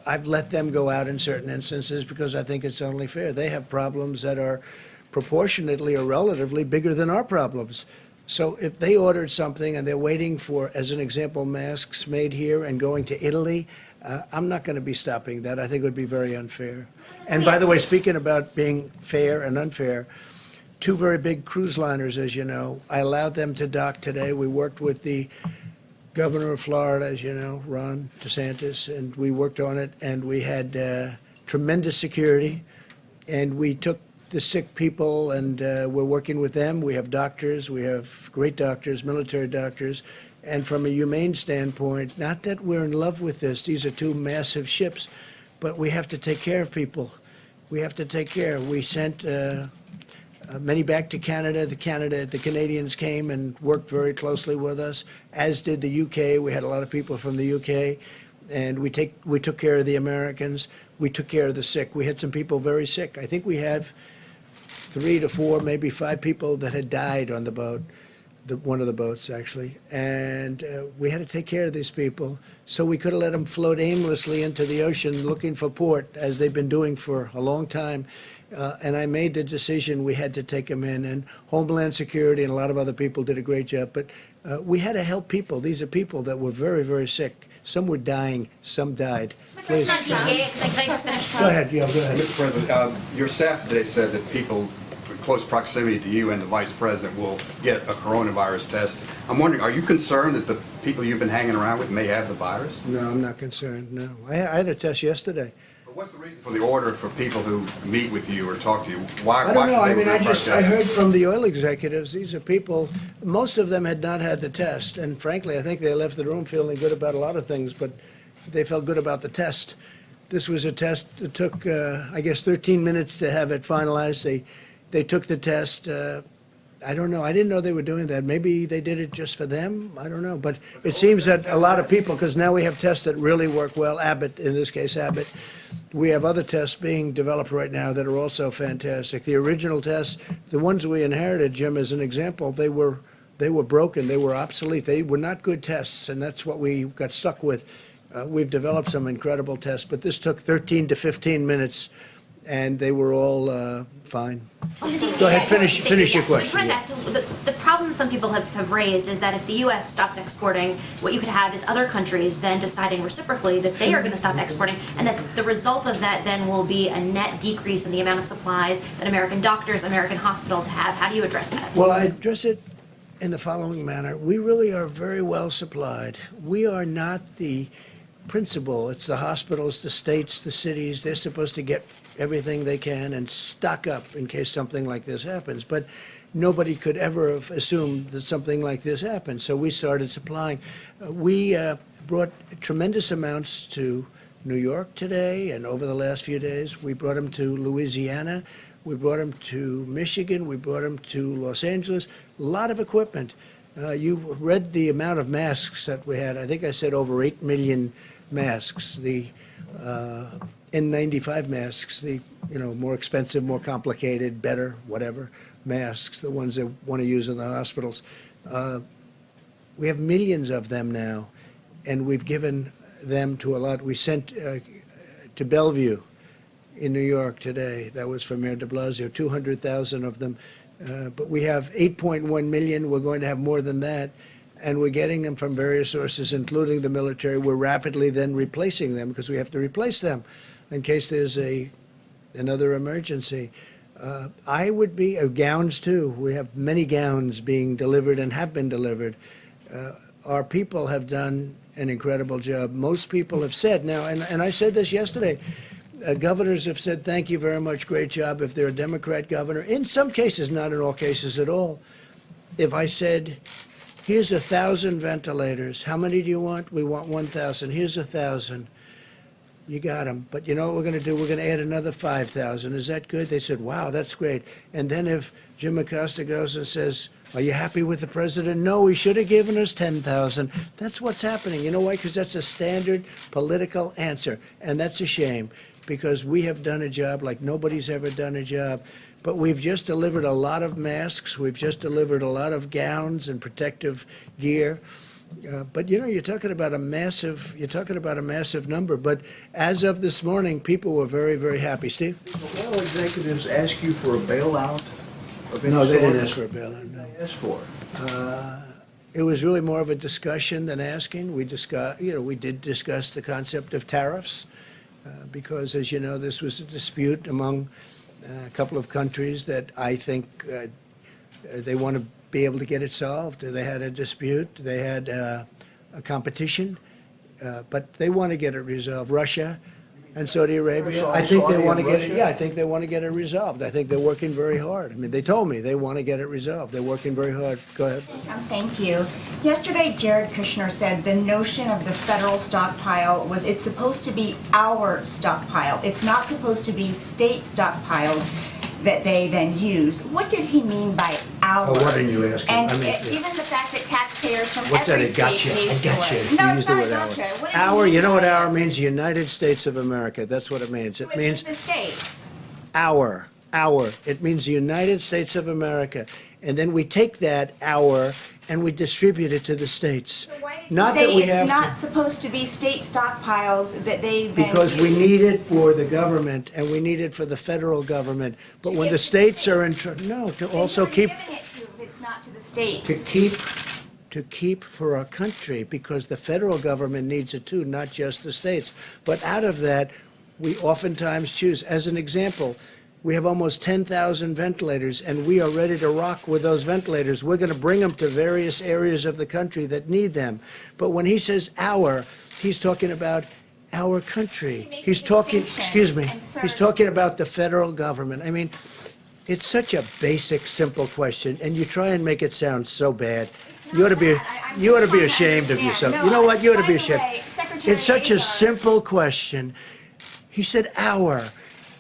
I've let them go out in certain instances because I think it's only fair. They have problems that are proportionately or relatively bigger than our problems. So if they ordered something and they're waiting for, as an example, masks made here and going to Italy, I'm not going to be stopping that. I think it would be very unfair. And by the way, speaking about being fair and unfair, two very big cruise liners, as you know, I allowed them to dock today. We worked with the governor of Florida, as you know, Ron DeSantis, and we worked on it, and we had tremendous security, and we took the sick people, and we're working with them. We have doctors. We have great doctors, military doctors. And from a humane standpoint, not that we're in love with this. These are two massive ships, but we have to take care of people. We have to take care. We sent many back to Canada. The Canadians came and worked very closely with us, as did the UK. We had a lot of people from the UK, and we took care of the Americans. We took care of the sick. We had some people very sick. I think we have 3 to 4, maybe 5 people that had died on the boat, one of the boats actually, and we had to take care of these people. So we could have let them float aimlessly into the ocean looking for port, as they've been doing for a long time. And I made the decision we had to take them in, and Homeland Security and a lot of other people did a great job. But we had to help people. These are people that were very, very sick. Some were dying, some died. Please. Can I just finish, please? Go ahead, yeah, go ahead. Mr. President, your staff today said that people close proximity to you and the vice president will get a coronavirus test. I'm wondering, are you concerned that the people you've been hanging around with may have the virus? No, I'm not concerned, no. I had a test yesterday. But what's the reason for the order for people who meet with you or talk to you? Why? I don't know. should I they mean, require I tests? heard from the oil executives, these are people, most of them had not had the test. And frankly, I think they left the room feeling good about a lot of things, but they felt good about the test. This was a test that took, I guess, 13 minutes to have it finalized. They took the test. I don't know. I didn't know they were doing that. Maybe they did it just for them. I don't know. But it seems that a lot of people, because now we have tests that really work well. Abbott, in this case, Abbott. We have other tests being developed right now that are also fantastic. The original tests, the ones we inherited, Jim, as an example, they were broken. They were obsolete. They were not good tests, and that's what we got stuck with. We've developed some incredible tests, but this took 13 to 15 minutes, and they were all fine. Go ahead, finish your question. So I just wanted to ask, the problem some people have raised is that if the U.S. stopped exporting, what you could have is other countries then deciding reciprocally that they are going to stop exporting, and that the result of that then will be a net decrease in the amount of supplies that American doctors, American hospitals have. How do you address that? Well, I address it in the following manner. We really are very well supplied. We are not the principal. It's the hospitals, the states, the cities. They're supposed to get everything they can and stock up in case something like this happens. But nobody could ever have assumed that something like this happened. So we started supplying. We brought tremendous amounts to New York today and over the last few days. We brought them to Louisiana. We brought them to Michigan. We brought them to Los Angeles. A lot of equipment. You read the amount of masks that we had. I think I said over 8 million masks. The N95 masks, the more expensive, more complicated, better, whatever masks, the ones that want to use in the hospitals. We have millions of them now, and we've given them to a lot. We sent to Bellevue in New York today. That was from Mayor de Blasio, 200,000 of them. But we have 8.1 million. We're going to have more than that. And we're getting them from various sources, including the military. We're rapidly then replacing them because we have to replace them in case there's another emergency. I would be, gowns too. We have many gowns being delivered and have been delivered. Our people have done an incredible job. Most people have said now, and I said this yesterday, governors have said, thank you very much, great job. If they're a Democrat governor, in some cases, not in all cases at all. If I said, here's 1,000 ventilators, how many do you want? We want 1,000. Here's 1,000. You got them. But you know what we're going to do? We're going to add another 5,000. Is that good? They said, wow, that's great. And then if Jim Acosta goes and says, are you happy with the president? No, he should have given us 10,000. That's what's happening. You know why? Because that's a standard political answer. And that's a shame, because we have done a job like nobody's ever done a job. But we've just delivered a lot of masks. We've just delivered a lot of gowns and protective gear. But you're talking about a massive number. But as of this morning, people were very, very happy. Steve? Did oil executives ask you for a bailout of any No, they sort? didn't ask for a bailout, no. They asked for it. It was really more of a discussion than asking. We did discuss the concept of tariffs because, as you know, this was a dispute among a couple of countries that I think they want to be able to get it solved. They had a dispute. They had a competition, but they want to get it resolved. Russia and Saudi Arabia, I think they want to get it. Yeah, I think they want to get it resolved. I think they're working very hard. I mean, they told me they want to get it resolved. They're working very hard. Go ahead. Thank you. Yesterday, Jared Kushner said the notion of the federal stockpile was it's supposed to be our stockpile. It's not supposed to be state stockpiles that they then use. What did he mean by our? Oh, why didn't you ask him? And I mean, even the fact that taxpayers from What's that? every A state gotcha. pays I for gotcha. it. You No, used it's the not a word hour. gotcha. What did Hour, he you know mean what by hour means? United States of America. That's what it means. It means the states? hour. It means the United States of America. And then we take that hour and we distribute it to the states. Not Say that we it's have not to, supposed to be state stockpiles that they then because we use. need it for the government and we need it for the federal government. But when the states are in, no, to also keep, Giving it to if it's not to the states. to keep for our country, because the federal government needs it too, not just the states. But out of that, we oftentimes choose, as an example, We have almost 10,000 ventilators, and we are ready to rock with those ventilators. We're going to bring them to various areas of the country that need them. But when he says our, he's talking about our country. He's talking, excuse me, he's talking about the federal government. I mean, it's such a basic, simple question, and you try and make it sound so bad. You ought to be ashamed of yourself. You know what? You ought to be ashamed. It's such a simple question. He said our,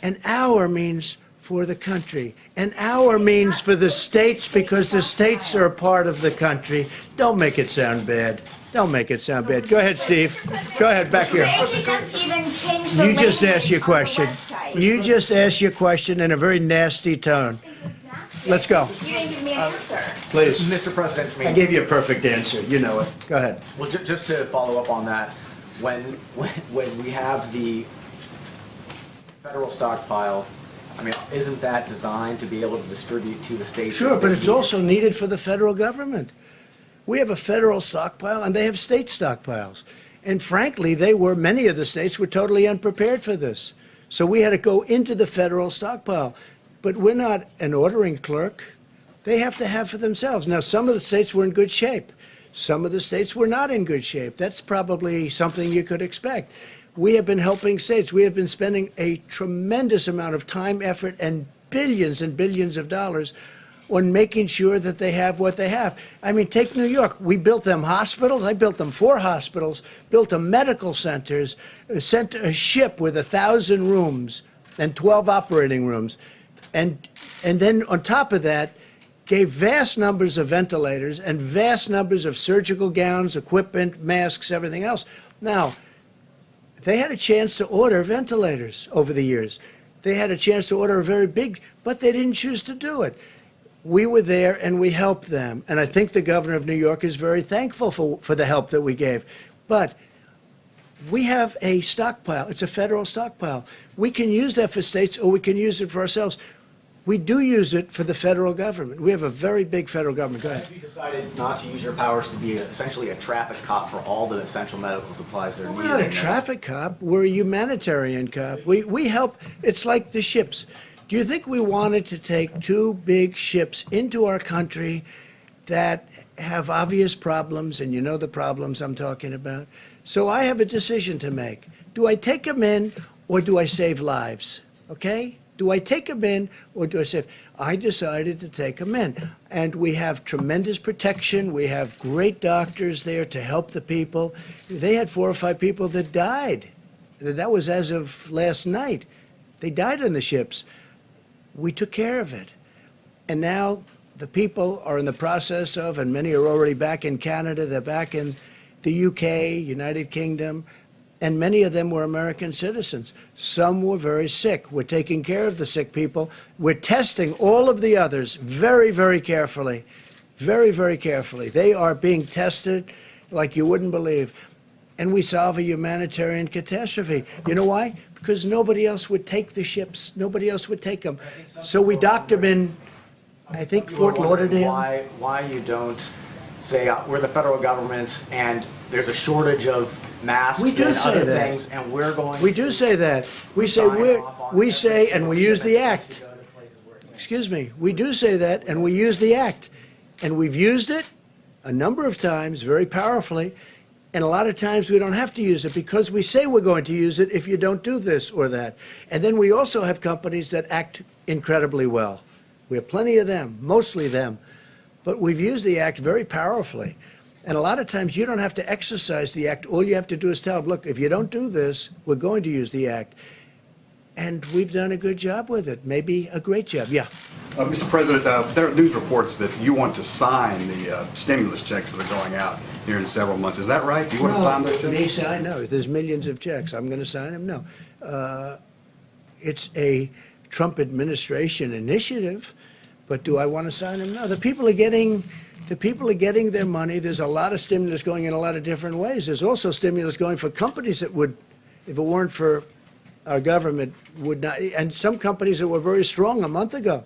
and our means for the country, and our means for the states because the states are a part of the country. Don't make it sound bad. Don't make it sound bad. Go ahead, Steve. Go ahead, back here. You just asked your question. You just asked your question in a very nasty tone. Let's go. You didn't give me an answer. Please. Mr. President, I gave you a perfect answer. You know it. Go ahead. well, just to follow up on that, when we have the federal stockpile, I mean, isn't that designed to be able to distribute to the states? Sure, if but they it's need it? also needed for the federal government. We have a federal stockpile, and they have state stockpiles. And frankly, many of the states were totally unprepared for this. So we had to go into the federal stockpile. But we're not an ordering clerk. They have to have for themselves. Now, some of the states were in good shape. Some of the states were not in good shape. That's probably something you could expect. We have been helping states. We have been spending a tremendous amount of time, effort, and billions of dollars on making sure that they have what they have. I mean, take New York. We built them hospitals. I built them 4 hospitals, built them medical centers, sent a ship with 1,000 rooms and 12 operating rooms. And then on top of that, gave vast numbers of ventilators and vast numbers of surgical gowns, equipment, masks, everything else. Now, they had a chance to order ventilators over the years. They had a chance to order a very big, but they didn't choose to do it. We were there and we helped them. And I think the governor of New York is very thankful for the help that we gave. But we have a stockpile. It's a federal stockpile. We can use that for states or we can use it for ourselves. We do use it for the federal government. We have a very big federal government. Go ahead. Have you decided not to use your powers to be essentially a traffic cop for all the essential medical supplies that are We're needed? not a in this? traffic cop. We're a humanitarian cop. We help. It's like the ships. Do you think we wanted to take 2 big ships into our country that have obvious problems, and you know the problems I'm talking about? So I have a decision to make. Do I take them in or do I save lives? Okay? Do I take them in or do I save? I decided to take them in. And we have tremendous protection. We have great doctors there to help the people. They had 4 or 5 people that died. That was as of last night. They died on the ships. We took care of it. And now the people are in the process of, and many are already back in Canada, they're back in the UK, United Kingdom, and many of them were American citizens. Some were very sick. We're taking care of the sick people. We're testing all of the others very, very carefully. Very, very carefully. They are being tested like you wouldn't believe. And we solve a humanitarian catastrophe. You know why? Because nobody else would take the ships. Nobody else would take them. So we docked them in, I think, Fort Lauderdale. Why you don't say we're the federal government and there's a shortage of masks and other things, and we're going. We do say that. We say and we use the act. Excuse me. We do say that, and we use the act, and we've used it a number of times very powerfully. And a lot of times we don't have to use it because we say we're going to use it if you don't do this or that. And then we also have companies that act incredibly well. We have plenty of them, mostly them. But we've used the act very powerfully. And a lot of times you don't have to exercise the act. All you have to do is tell them, look, if you don't do this, we're going to use the act. And we've done a good job with it, maybe a great job. Yeah. Mr. President, there are news reports that you want to sign the stimulus checks that are going out here in several months. Is that right? Do you want to sign those checks? Me sign? No. There's millions of checks. I'm going to sign them? No. It's a Trump administration initiative, but do I want to sign them? No. The people are getting their money. There's a lot of stimulus going in a lot of different ways. There's also stimulus going for companies that would, if it weren't for our government, would not, and some companies that were very strong a month ago.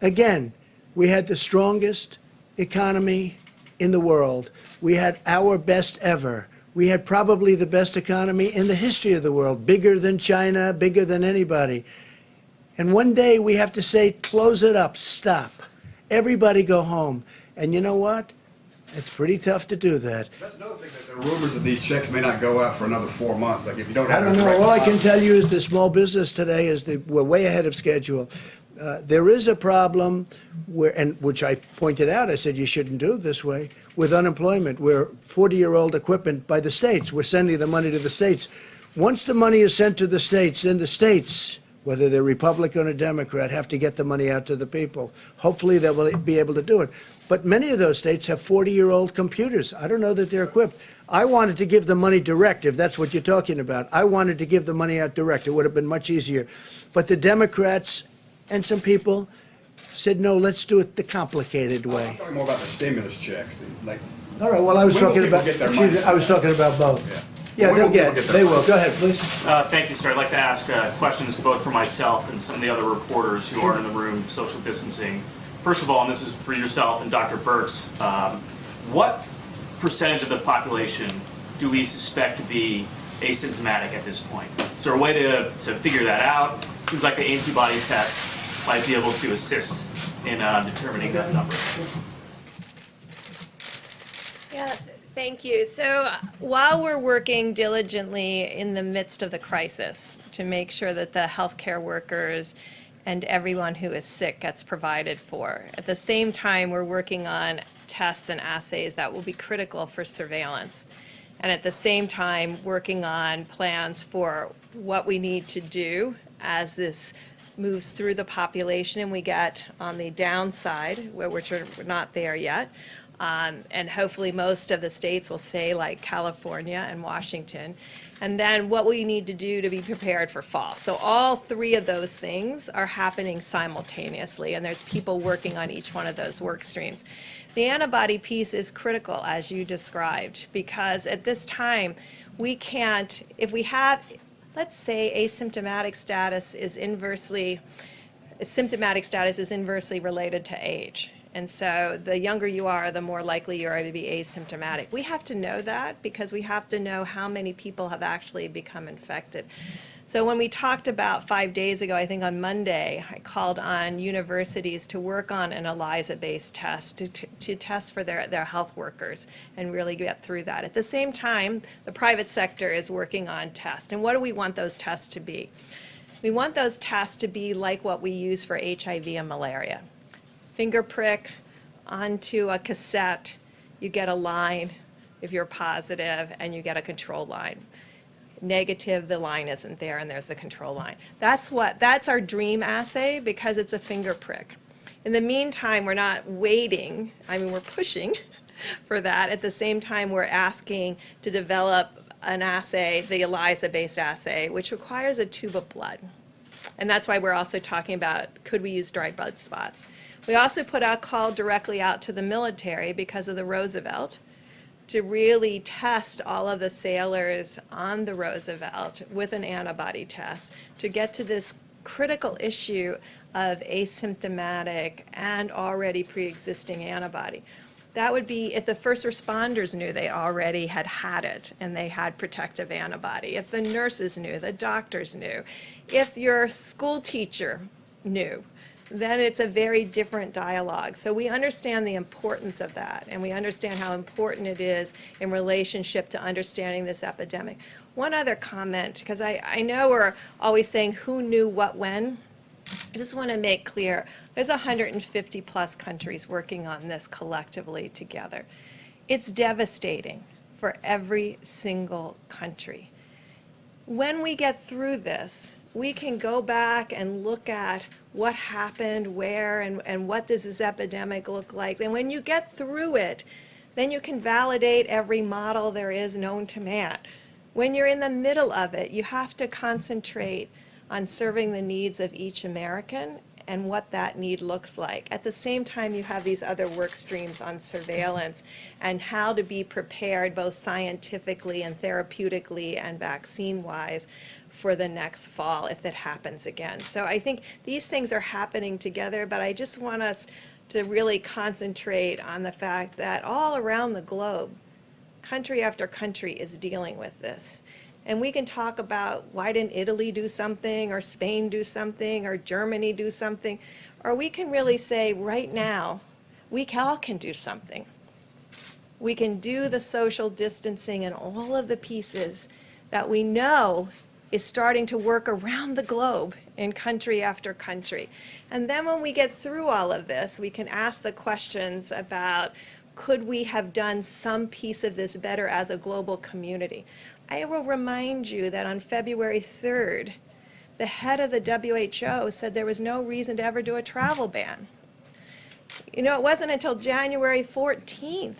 Again, we had the strongest economy in the world. We had our best ever. We had probably the best economy in the history of the world, bigger than China, bigger than anybody. And one day we have to say, close it up, stop. Everybody go home. And you know what? It's pretty tough to do that. That's another thing, that there are rumors that these checks may not go out for another 4 months, like if you don't I have. don't the know. direct All I can deposit. tell you is the small business today is that we're way ahead of schedule. There is a problem which I pointed out, I said you shouldn't do it this way, with unemployment. We're 40-year-old equipment by the states. We're sending the money to the states. Once the money is sent to the states, then the states, whether they're Republican or Democrat, have to get the money out to the people. Hopefully they will be able to do it. But many of those states have 40-year-old computers. I don't know that they're equipped. I wanted to give the money direct, if that's what you're talking about. I wanted to give the money out direct. It would have been much easier. But the Democrats and some people said, no, let's do it the complicated I'm way. talking more about the stimulus checks, like. All right, well, I was When will talking people about, get their excuse me, money? I was talking about both. Yeah, When they'll will people get, get they their will. money? Go ahead, please. Thank you, sir. I'd like to ask questions both for myself and some of the other reporters who are in the room, social distancing. First of all, and this is for yourself and Dr. Birx, what percentage of the population do we suspect to be asymptomatic at this point? Is there a way to figure that out? Seems like the antibody test might be able to assist in determining that number. Yeah, thank you. So while we're working diligently in the midst of the crisis to make sure that the healthcare workers and everyone who is sick gets provided for, at the same time, we're working on tests and assays that will be critical for surveillance. And at the same time, working on plans for what we need to do as this moves through the population and we get on the downside, which we're not there yet. And hopefully most of the states will say, like California and Washington. And then what we need to do to be prepared for fall. So all three of those things are happening simultaneously, and there's people working on each one of those work streams. The antibody piece is critical, as you described, because at this time, we can't, if we have, let's say asymptomatic status is inversely related to age. And so the younger you are, the more likely you are to be asymptomatic. We have to know that because we have to know how many people have actually become infected. So when we talked about 5 days ago, I think on Monday, I called on universities to work on an ELISA-based test to test for their health workers and really get through that. At the same time, the private sector is working on tests. And what do we want those tests to be? We want those tests to be like what we use for HIV and malaria. Finger prick onto a cassette, you get a line if you're positive, and you get a control line. Negative, the line isn't there, and there's the control line. That's our dream assay because it's a finger prick. In the meantime, we're not waiting. I mean, we're pushing for that. At the same time, we're asking to develop an assay, the ELISA-based assay, which requires a tube of blood. And that's why we're also talking about, could we use dried blood spots? We also put a call directly out to the military because of the Roosevelt to really test all of the sailors on the Roosevelt with an antibody test to get to this critical issue of asymptomatic and already pre-existing antibody. That would be if the first responders knew they already had it and they had protective antibody, if the nurses knew, the doctors knew, if your school teacher knew, then it's a very different dialogue. So we understand the importance of that, and we understand how important it is in relationship to understanding this epidemic. One other comment, because I know we're always saying who knew what when. I just want to make clear, there's 150 plus countries working on this collectively together. It's devastating for every single country. When we get through this, we can go back and look at what happened, where, and what does this epidemic look like. And when you get through it, then you can validate every model there is known to man. When you're in the middle of it, you have to concentrate on serving the needs of each American and what that need looks like. At the same time, you have these other work streams on surveillance and how to be prepared both scientifically and therapeutically and vaccine-wise for the next fall if it happens again. So I think these things are happening together, but I just want us to really concentrate on the fact that all around the globe, country after country is dealing with this. And we can talk about why didn't Italy do something, or Spain do something, or Germany do something, or we can really say right now, we all can do something. We can do the social distancing and all of the pieces that we know is starting to work around the globe in country after country. And then when we get through all of this, we can ask the questions about, could we have done some piece of this better as a global community? I will remind you that on February 3rd, the head of the WHO said there was no reason to ever do a travel ban. You know, it wasn't until January 14th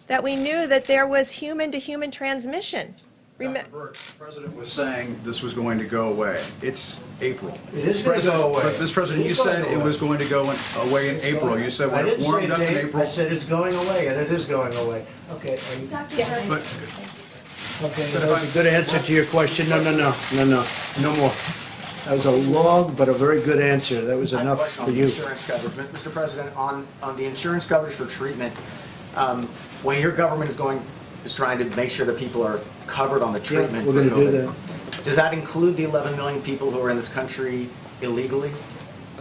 that we knew that there was human-to-human transmission. Dr. Burke, the President was saying this was going to go away. It's April. It is going to go away. Mr. President, It you is going said to it go was going to go away in April. You said I when it didn't say warmed up in date. April. I said it's going away, and it is going away. Okay. But Okay, that was a good answer to your question. No more. That was a long but a very good answer. That was enough for you. Insurance coverage. Mr. President, on the insurance coverage for treatment, when your government is trying to make sure that people are covered on the treatment. We're going to do that. Does that include the 11 million people who are in this country illegally?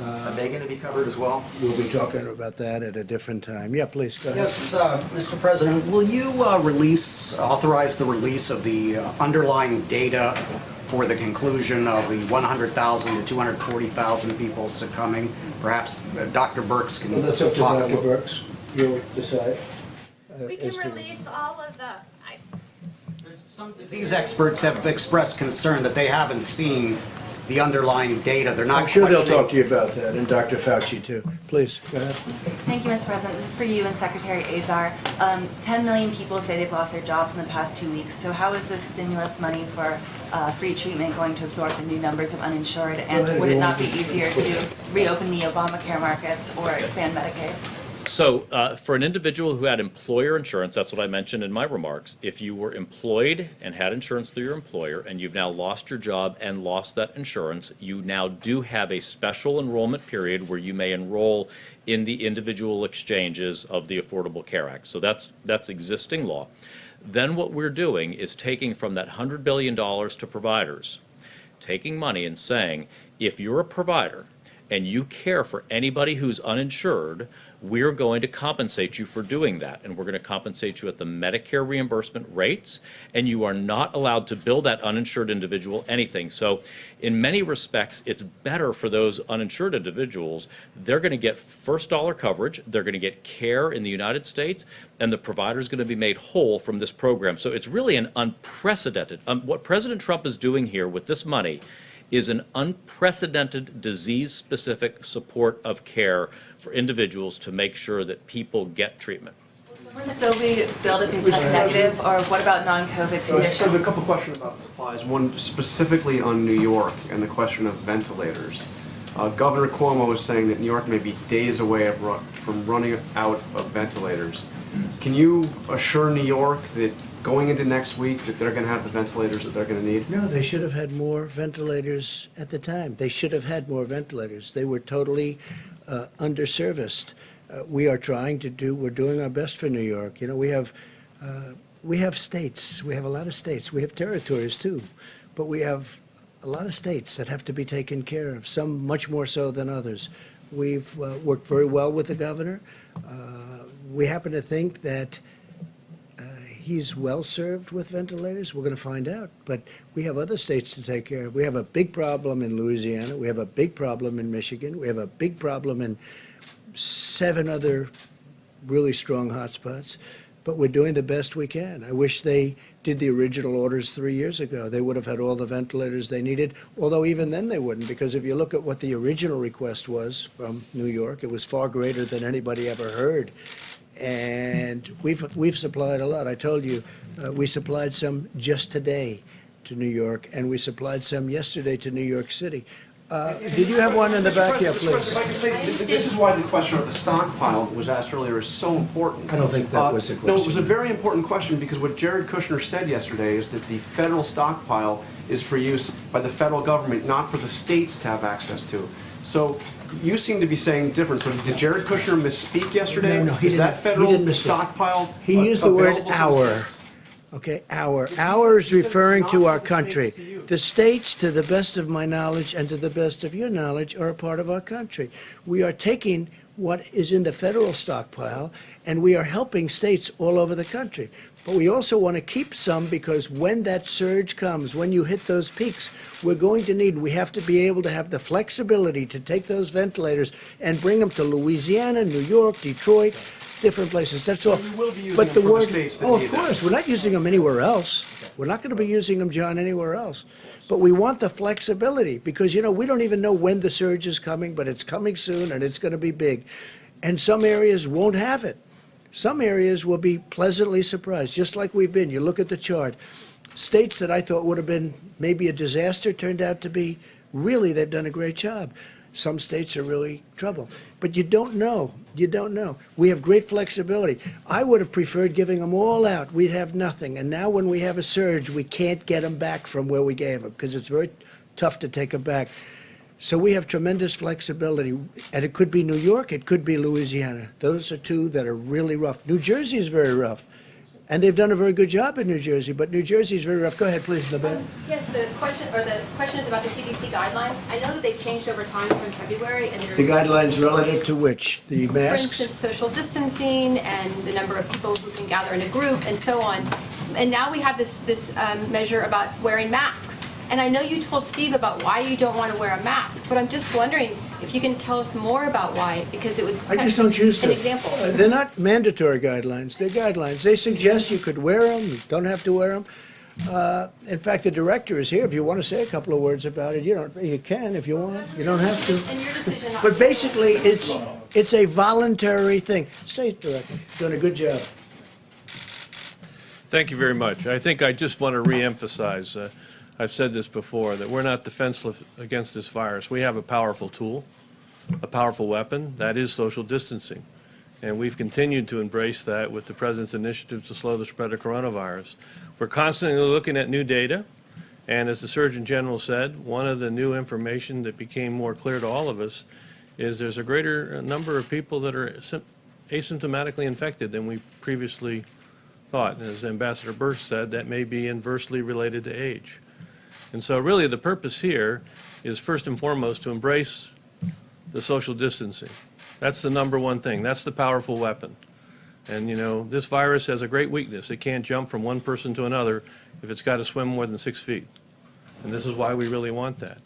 Are they going to be covered as well? We'll be talking about that at a different time. Yeah, please, go ahead. Yes, Mr. President, will you authorize the release of the underlying data for the conclusion of the 100,000 to 240,000 people succumbing? Perhaps Dr. Burks can Well, that's up to talk a Dr. little. Burks. You'll decide. We can release all of the, These experts have expressed concern that they haven't seen the underlying data. They're not I'm sure they'll questioning- talk to you about that, and Dr. Fauci, too. Please, go ahead. Thank you, Mr. President. This is for you and Secretary Azar. 10 million people say they've lost their jobs in the past 2 weeks. So how is this stimulus money for free treatment going to absorb the new numbers of uninsured? And ahead, would it you not be want to- easier to reopen the Obamacare markets or expand Medicaid? So for an individual who had employer insurance, that's what I mentioned in my remarks, if you were employed and had insurance through your employer and you've now lost your job and lost that insurance, you now do have a special enrollment period where you may enroll in the individual exchanges of the Affordable Care Act. So that's existing law. Then what we're doing is taking from that $100 billion to providers, taking money and saying, if you're a provider and you care for anybody who's uninsured, we're going to compensate you for doing that. And we're going to compensate you at the Medicare reimbursement rates, and you are not allowed to bill that uninsured individual anything. So in many respects, it's better for those uninsured individuals. They're going to get first dollar coverage, they're going to get care in the United States, and the provider's going to be made whole from this program. So it's really an unprecedented, what President Trump is doing here with this money is an unprecedented disease-specific support of care for individuals to make sure that people get treatment. Will it still be billed if they test negative, or what about non-COVID So I have a conditions? couple questions about supplies. One specifically on New York and the question of ventilators. Governor Cuomo is saying that New York may be days away from running out of ventilators. Can you assure New York that going into next week that they're going to have the ventilators that they're going to need? No, they should have had more ventilators at the time. They should have had more ventilators. They were totally underserviced. We're doing our best for New York. You know, we have states. We have a lot of states. We have territories too, but we have a lot of states that have to be taken care of, some much more so than others. We've worked very well with the governor. We happen to think that he's well-served with ventilators. We're going to find out. But we have other states to take care of. We have a big problem in Louisiana. We have a big problem in Michigan. We have a big problem in 7 other really strong hotspots. But we're doing the best we can. I wish they did the original orders 3 years ago. They would have had all the ventilators they needed, although even then they wouldn't, because if you look at what the original request was from New York, it was far greater than anybody ever heard. And we've supplied a lot. I told you, we supplied some just today to New York, and we supplied some yesterday to New York City. Did you have one in the back? Yeah, please. If I could say, this is why the question of the stockpile that was asked earlier is so important. I don't think that was the question. No, it was a very important question, because what Jared Kushner said yesterday is that the federal stockpile is for use by the federal government, not for the states to have access to. So you seem to be saying different. So did Jared Kushner misspeak yesterday? No, he is didn't. that federal He didn't misspeak. stockpile He used the word available to the "our." states? Okay, our is referring to our country. The states, to the best of my knowledge and to the best of your knowledge, are a part of our country. We are taking what is in the federal stockpile, and we are helping states all over the country. But we also want to keep some, because when that surge comes, when you hit those peaks, we're going to need, we have to be able to have the flexibility to take those ventilators and bring them to Louisiana, New York, Detroit, different places. That's all. We will be using But them the for the word, states that oh, of need them. course, we're not using them anywhere else. We're not going to be using them, John, anywhere else. But we want the flexibility, because, we don't even know when the surge is coming, but it's coming soon and it's going to be big. And some areas won't have it. Some areas will be pleasantly surprised, just like we've been. You look at the chart. States that I thought would have been maybe a disaster turned out to be, really, they've done a great job. Some states are really trouble. But you don't know. You don't know. We have great flexibility. I would have preferred giving them all out. We'd have nothing. And now when we have a surge, we can't get them back from where we gave them, because it's very tough to take them back. So we have tremendous flexibility. And it could be New York, it could be Louisiana. Those are two that are really rough. New Jersey is very rough. And they've done a very good job in New Jersey, but New Jersey is very rough. Go ahead, please, Nabet. Yes, the question is about the CDC guidelines. I know that they've changed over time from February, and there's... The guidelines relative to which? The For masks? instance, social distancing and the number of people who can gather in a group and so on. And now we have this measure about wearing masks. And I know you told Steve about why you don't want to wear a mask, but I'm just wondering if you can tell us more about why, because it would I set just don't choose to. an example. They're not mandatory guidelines. They're guidelines. They suggest you could wear them, you don't have to wear them. In fact, the director is here. If you want to say a couple of words about it, you can if you want. You don't have to. And your decision. But basically, it's a voluntary thing. Say it, Director. Doing a good job. Thank you very much. I think I just want to reemphasize, I've said this before, that we're not defenseless against this virus. We have a powerful tool, a powerful weapon, that is social distancing. And we've continued to embrace that with the President's initiative to slow the spread of coronavirus. We're constantly looking at new data, and as the Surgeon General said, one of the new information that became more clear to all of us is there's a greater number of people that are asymptomatically infected than we previously thought. And as Ambassador Birx said, that may be inversely related to age. And so really the purpose here is first and foremost to embrace the social distancing. That's the number one thing. That's the powerful weapon. And this virus has a great weakness. It can't jump from one person to another if it's got to swim more than 6 feet. And this is why we really want that.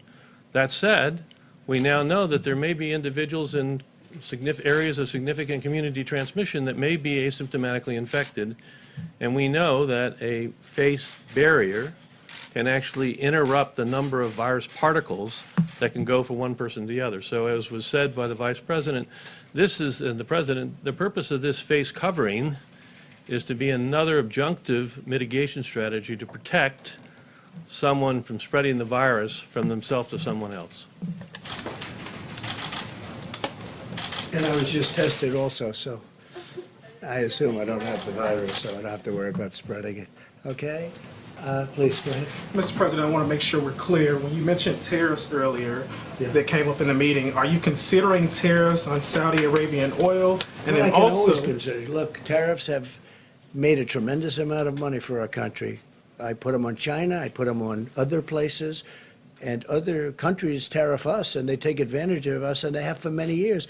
That said, we now know that there may be individuals in areas of significant community transmission that may be asymptomatically infected. And we know that a face barrier can actually interrupt the number of virus particles that can go from one person to the other. So as was said by the Vice President, the purpose of this face covering is to be another adjunctive mitigation strategy to protect someone from spreading the virus from themselves to someone else. And I was just tested also, so I assume I don't have the virus, so I don't have to worry about spreading it. Okay? Please, go ahead. Mr. President, I want to make sure we're clear. When you mentioned tariffs earlier that came up in the meeting, are you considering tariffs on Saudi Arabian oil? And Well, then I can always also, consider, look, tariffs have made a tremendous amount of money for our country. I put them on China, I put them on other places, and other countries tariff us, and they take advantage of us, and they have for many years.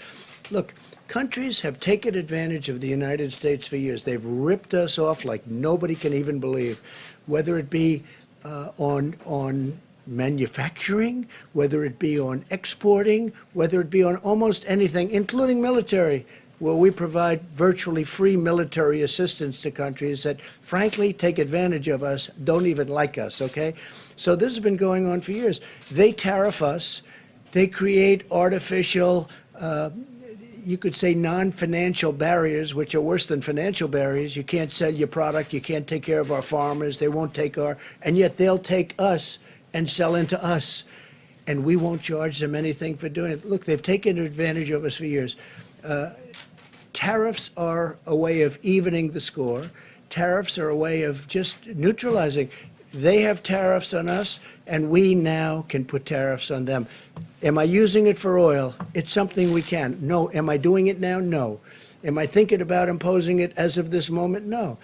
Look, countries have taken advantage of the United States for years. They've ripped us off like nobody can even believe, whether it be on manufacturing, whether it be on exporting, whether it be on almost anything, including military, where we provide virtually free military assistance to countries that, frankly, take advantage of us, don't even like us, okay? So this has been going on for years. They tariff us. They create artificial you could say non-financial barriers, which are worse than financial barriers. You can't sell your product, you can't take care of our farmers, they won't take and yet they'll take us and sell into us, and we won't charge them anything for doing it. Look, they've taken advantage of us for years. Tariffs are a way of evening the score. Tariffs are a way of just neutralizing. They have tariffs on us, and we now can put tariffs on them. Am I using it for oil? It's something we can. No. Am I doing it now? No. Am I thinking about imposing it as of this moment? No.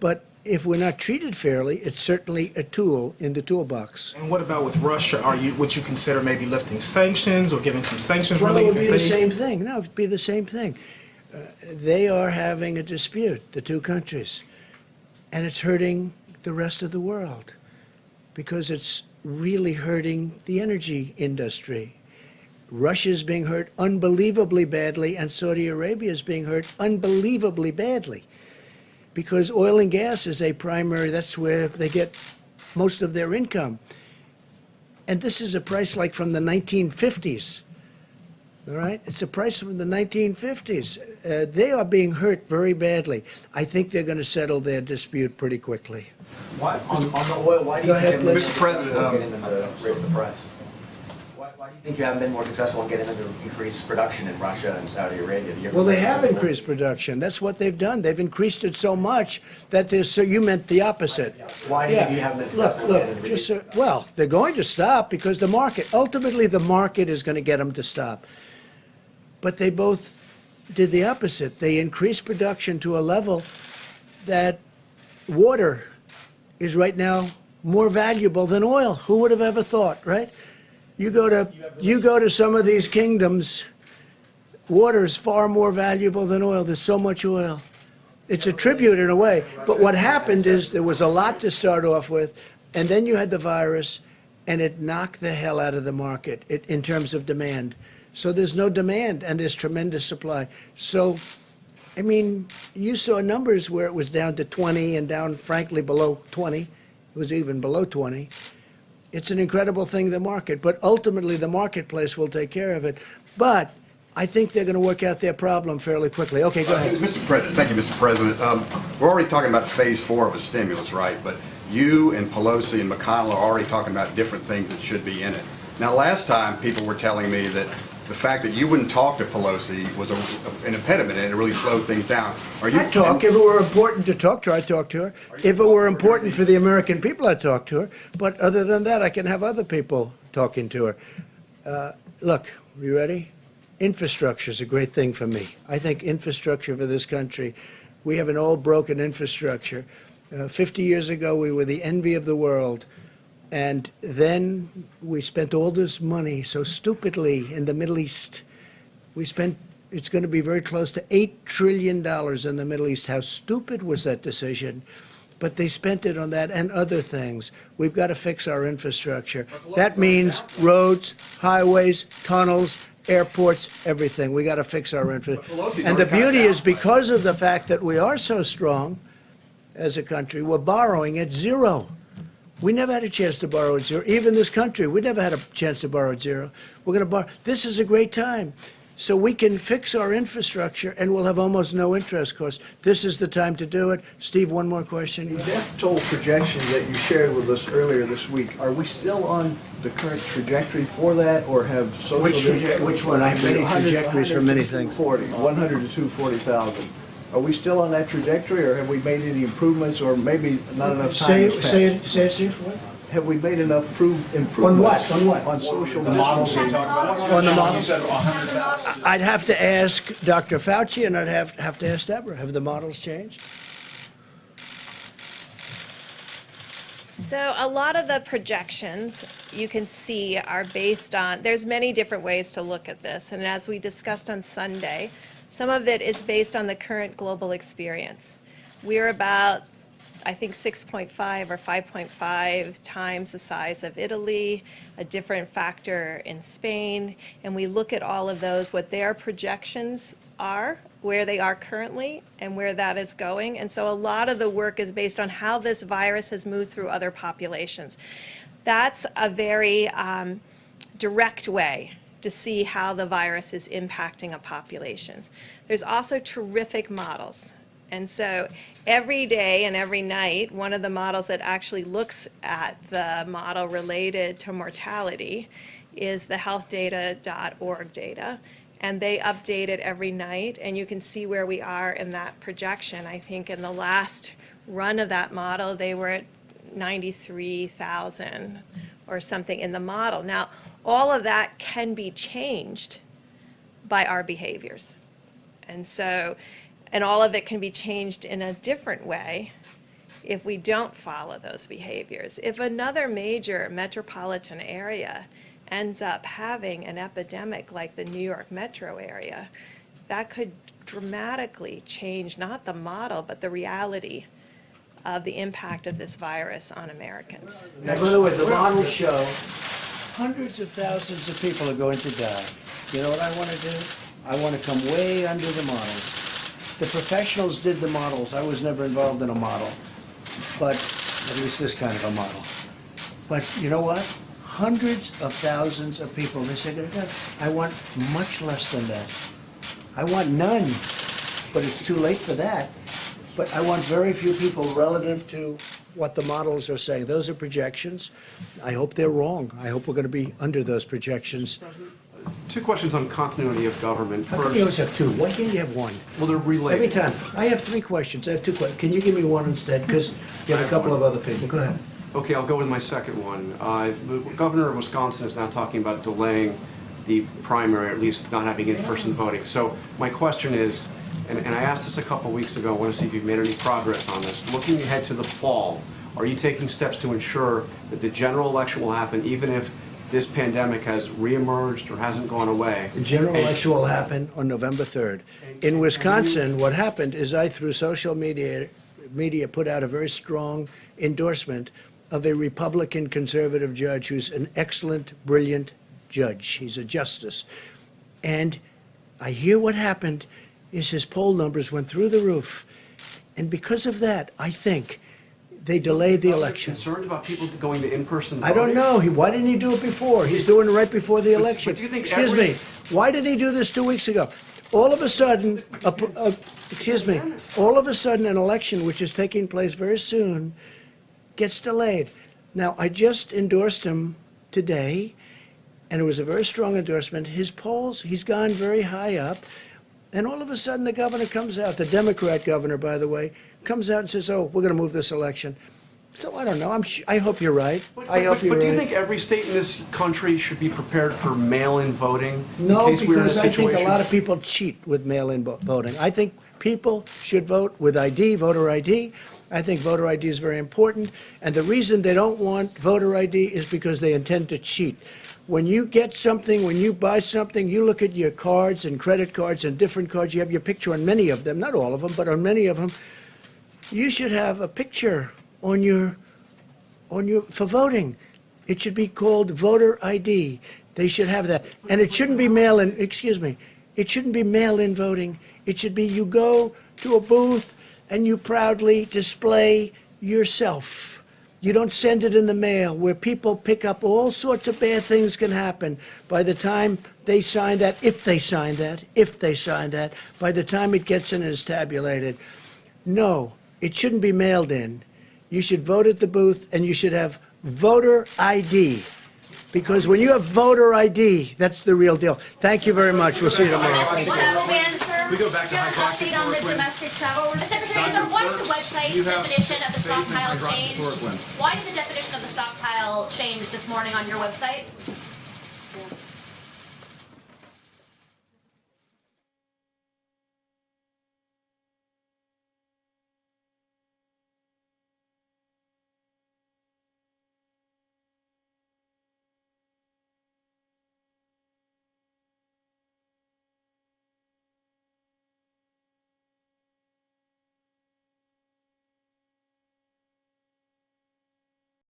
But if we're not treated fairly, it's certainly a tool in the toolbox. And what about with Russia? Would you consider maybe lifting sanctions or giving some sanctions Well, it relief? would be if the they- same thing. No, it'd be the same thing. They are having a dispute, the two countries, and it's hurting the rest of the world because it's really hurting the energy industry. Russia's being hurt unbelievably badly, and Saudi Arabia is being hurt unbelievably badly because oil and gas is a primary, that's where they get most of their income. And this is a price like from the 1950s. All right? It's a price from the 1950s. They are being hurt very badly. I think they're going to settle their dispute pretty quickly. Why, on the oil, why do Go you ahead, think Mr. President, getting them to raise the price? Why do you think you haven't been more successful in getting them to increase production in Russia and Saudi Arabia? Well, they have increased production. That's what they've done. They've increased it so much that there's, so you meant the opposite. Why do you think you haven't been successful in getting them to reduce? Well, they're going to stop because the market, ultimately the market is going to get them to stop. But they both did the opposite. They increased production to a level that water is right now more valuable than oil. Who would have ever thought, right? You go to some of these kingdoms, water is far more valuable than oil. There's so much oil. It's a tribute in a way. But what happened is there was a lot to start off with, and then you had the virus, and it knocked the hell out of the market in terms of demand. So there's no demand, and there's tremendous supply. So, I mean, you saw numbers where it was down to 20 and down, frankly, below 20. It was even below 20. It's an incredible thing, the market. But ultimately, the marketplace will take care of it. But I think they're going to work out their problem fairly quickly. Okay, go ahead. Mr. President, thank you, Mr. President. We're already talking about phase 4 of a stimulus, right? But you and Pelosi and McConnell are already talking about different things that should be in it. Now, last time, people were telling me that the fact that you wouldn't talk to Pelosi was an impediment and it really slowed things down. Are you? I'd talk. If it were important to talk to her, I'd talk to her. If it were important for the American people, I'd talk to her. But other than that, I can have other people talking to her. Look, you ready? Infrastructure is a great thing for me. I think infrastructure for this country, we have an old broken infrastructure. 50 years ago, we were the envy of the world. And then we spent all this money so stupidly in the Middle East. We spent, it's going to be very close to $8 trillion in the Middle East. How stupid was that decision? But they spent it on that and other things. We've got to fix our infrastructure. That means roads, highways, tunnels, airports, everything. We got to fix our infrastructure. And the beauty is because of the fact that we are so strong as a country, we're borrowing at zero. We never had a chance to borrow at zero. Even this country, we never had a chance to borrow at zero. We're going to borrow. This is a great time. So we can fix our infrastructure and we'll have almost no interest costs. This is the time to do it. Steve, one more question. The death toll projections that you shared with us earlier this week, are we still on the current trajectory for that, or have social... Which one? I have many trajectories for many things. 100 to 240,000. Are we still on that trajectory, or have we made any improvements, or maybe not enough time has passed? Say it, Steve. What? Have we made enough improvements? On what? On what? On social The models distancing. you talked about. On the models? I'd have to ask Dr. Fauci, and I'd have to ask Deborah. Have the models changed? So a lot of the projections you can see are based on, there's many different ways to look at this. And as we discussed on Sunday, some of it is based on the current global experience. We're about, I think, 6.5 or 5.5 times the size of Italy, a different factor in Spain, and we look at all of those, what their projections are, where they are currently, and where that is going. And so a lot of the work is based on how this virus has moved through other populations. That's a very direct way to see how the virus is impacting a population. There's also terrific models. And so every day and every night, one of the models that actually looks at the model related to mortality is the healthdata.org data. And they update it every night, and you can see where we are in that projection. I think in the last run of that model, they were at 93,000 or something in the model. Now, all of that can be changed by our behaviors. And so, and all of it can be changed in a different way if we don't follow those behaviors. If another major metropolitan area ends up having an epidemic like the New York metro area, that could dramatically change not the model, but the reality of the impact of this virus on Americans. Now, by the way, the models show hundreds of thousands of people are going to die. You know what I want to do? I want to come way under the models. The professionals did the models. I was never involved in a model, but at least this kind of a model. But you know what? Hundreds of thousands of people, they say, I want much less than that. I want none, but it's too late for that. But I want very few people relative to what the models are saying. Those are projections. I hope they're wrong. I hope we're going to be under those projections. Two questions on continuity of government. How come you always have two? Why can't you have one? Well, they're related. Every time. I have three questions. I have two questions. Can you give me one instead? Because you have a couple of other people. Go ahead. Okay, I'll go with my second one. The governor of Wisconsin is now talking about delaying the primary, or at least not having in-person voting. So my question is, and I asked this a couple weeks ago, I want to see if you've made any progress on this. Looking ahead to the fall, are you taking steps to ensure that the general election will happen even if this pandemic has reemerged or hasn't gone away? The general election will happen on November 3rd. In Wisconsin, what happened is I, through social media, put out a very strong endorsement of a Republican conservative judge who's an excellent, brilliant judge. He's a justice. And I hear what happened is his poll numbers went through the roof. And because of that, I think they delayed the election. Concerned about people going to in-person I voting? don't know. Why didn't he do it before? He's doing it right before the election. but do you think Excuse me. Why did he do this 2 weeks ago? All of a sudden, all of a sudden an election which is taking place very soon gets delayed. Now, I just endorsed him today, and it was a very strong endorsement. His polls, he's gone very high up, and all of a sudden the governor comes out, the Democrat governor, by the way, comes out and says, oh, we're going to move this election. So I don't know. I hope you're right. I hope you're right. But do you think every state in this country should be prepared for mail-in voting? No, in case we're in a because I think a situation? lot of people cheat with mail-in voting. I think people should vote with ID, voter ID. I think voter ID is very important. And the reason they don't want voter ID is because they intend to cheat. When you get something, when you buy something, you look at your cards and credit cards and different cards. You have your picture on many of them, not all of them, but on many of them. You should have a picture on your for voting. It should be called voter ID. They should have that. And it shouldn't be mail-in, excuse me, it shouldn't be mail-in voting. It should be you go to a booth and you proudly display yourself. You don't send it in the mail where people pick up all sorts of bad things can happen by the time they sign that, if they sign that, by the time it gets in and is tabulated. No, it shouldn't be mailed in. You should vote at the booth, and you should have voter ID. Because when you have voter ID, that's the real deal. Thank you very much. We'll see you tomorrow. One other answer. We go back to Do you have an update on the hydroxychloroquine. domestic travel? Secretary, is there why did the website definition of the stockpile change? Why did the definition of the stockpile change this morning on your website?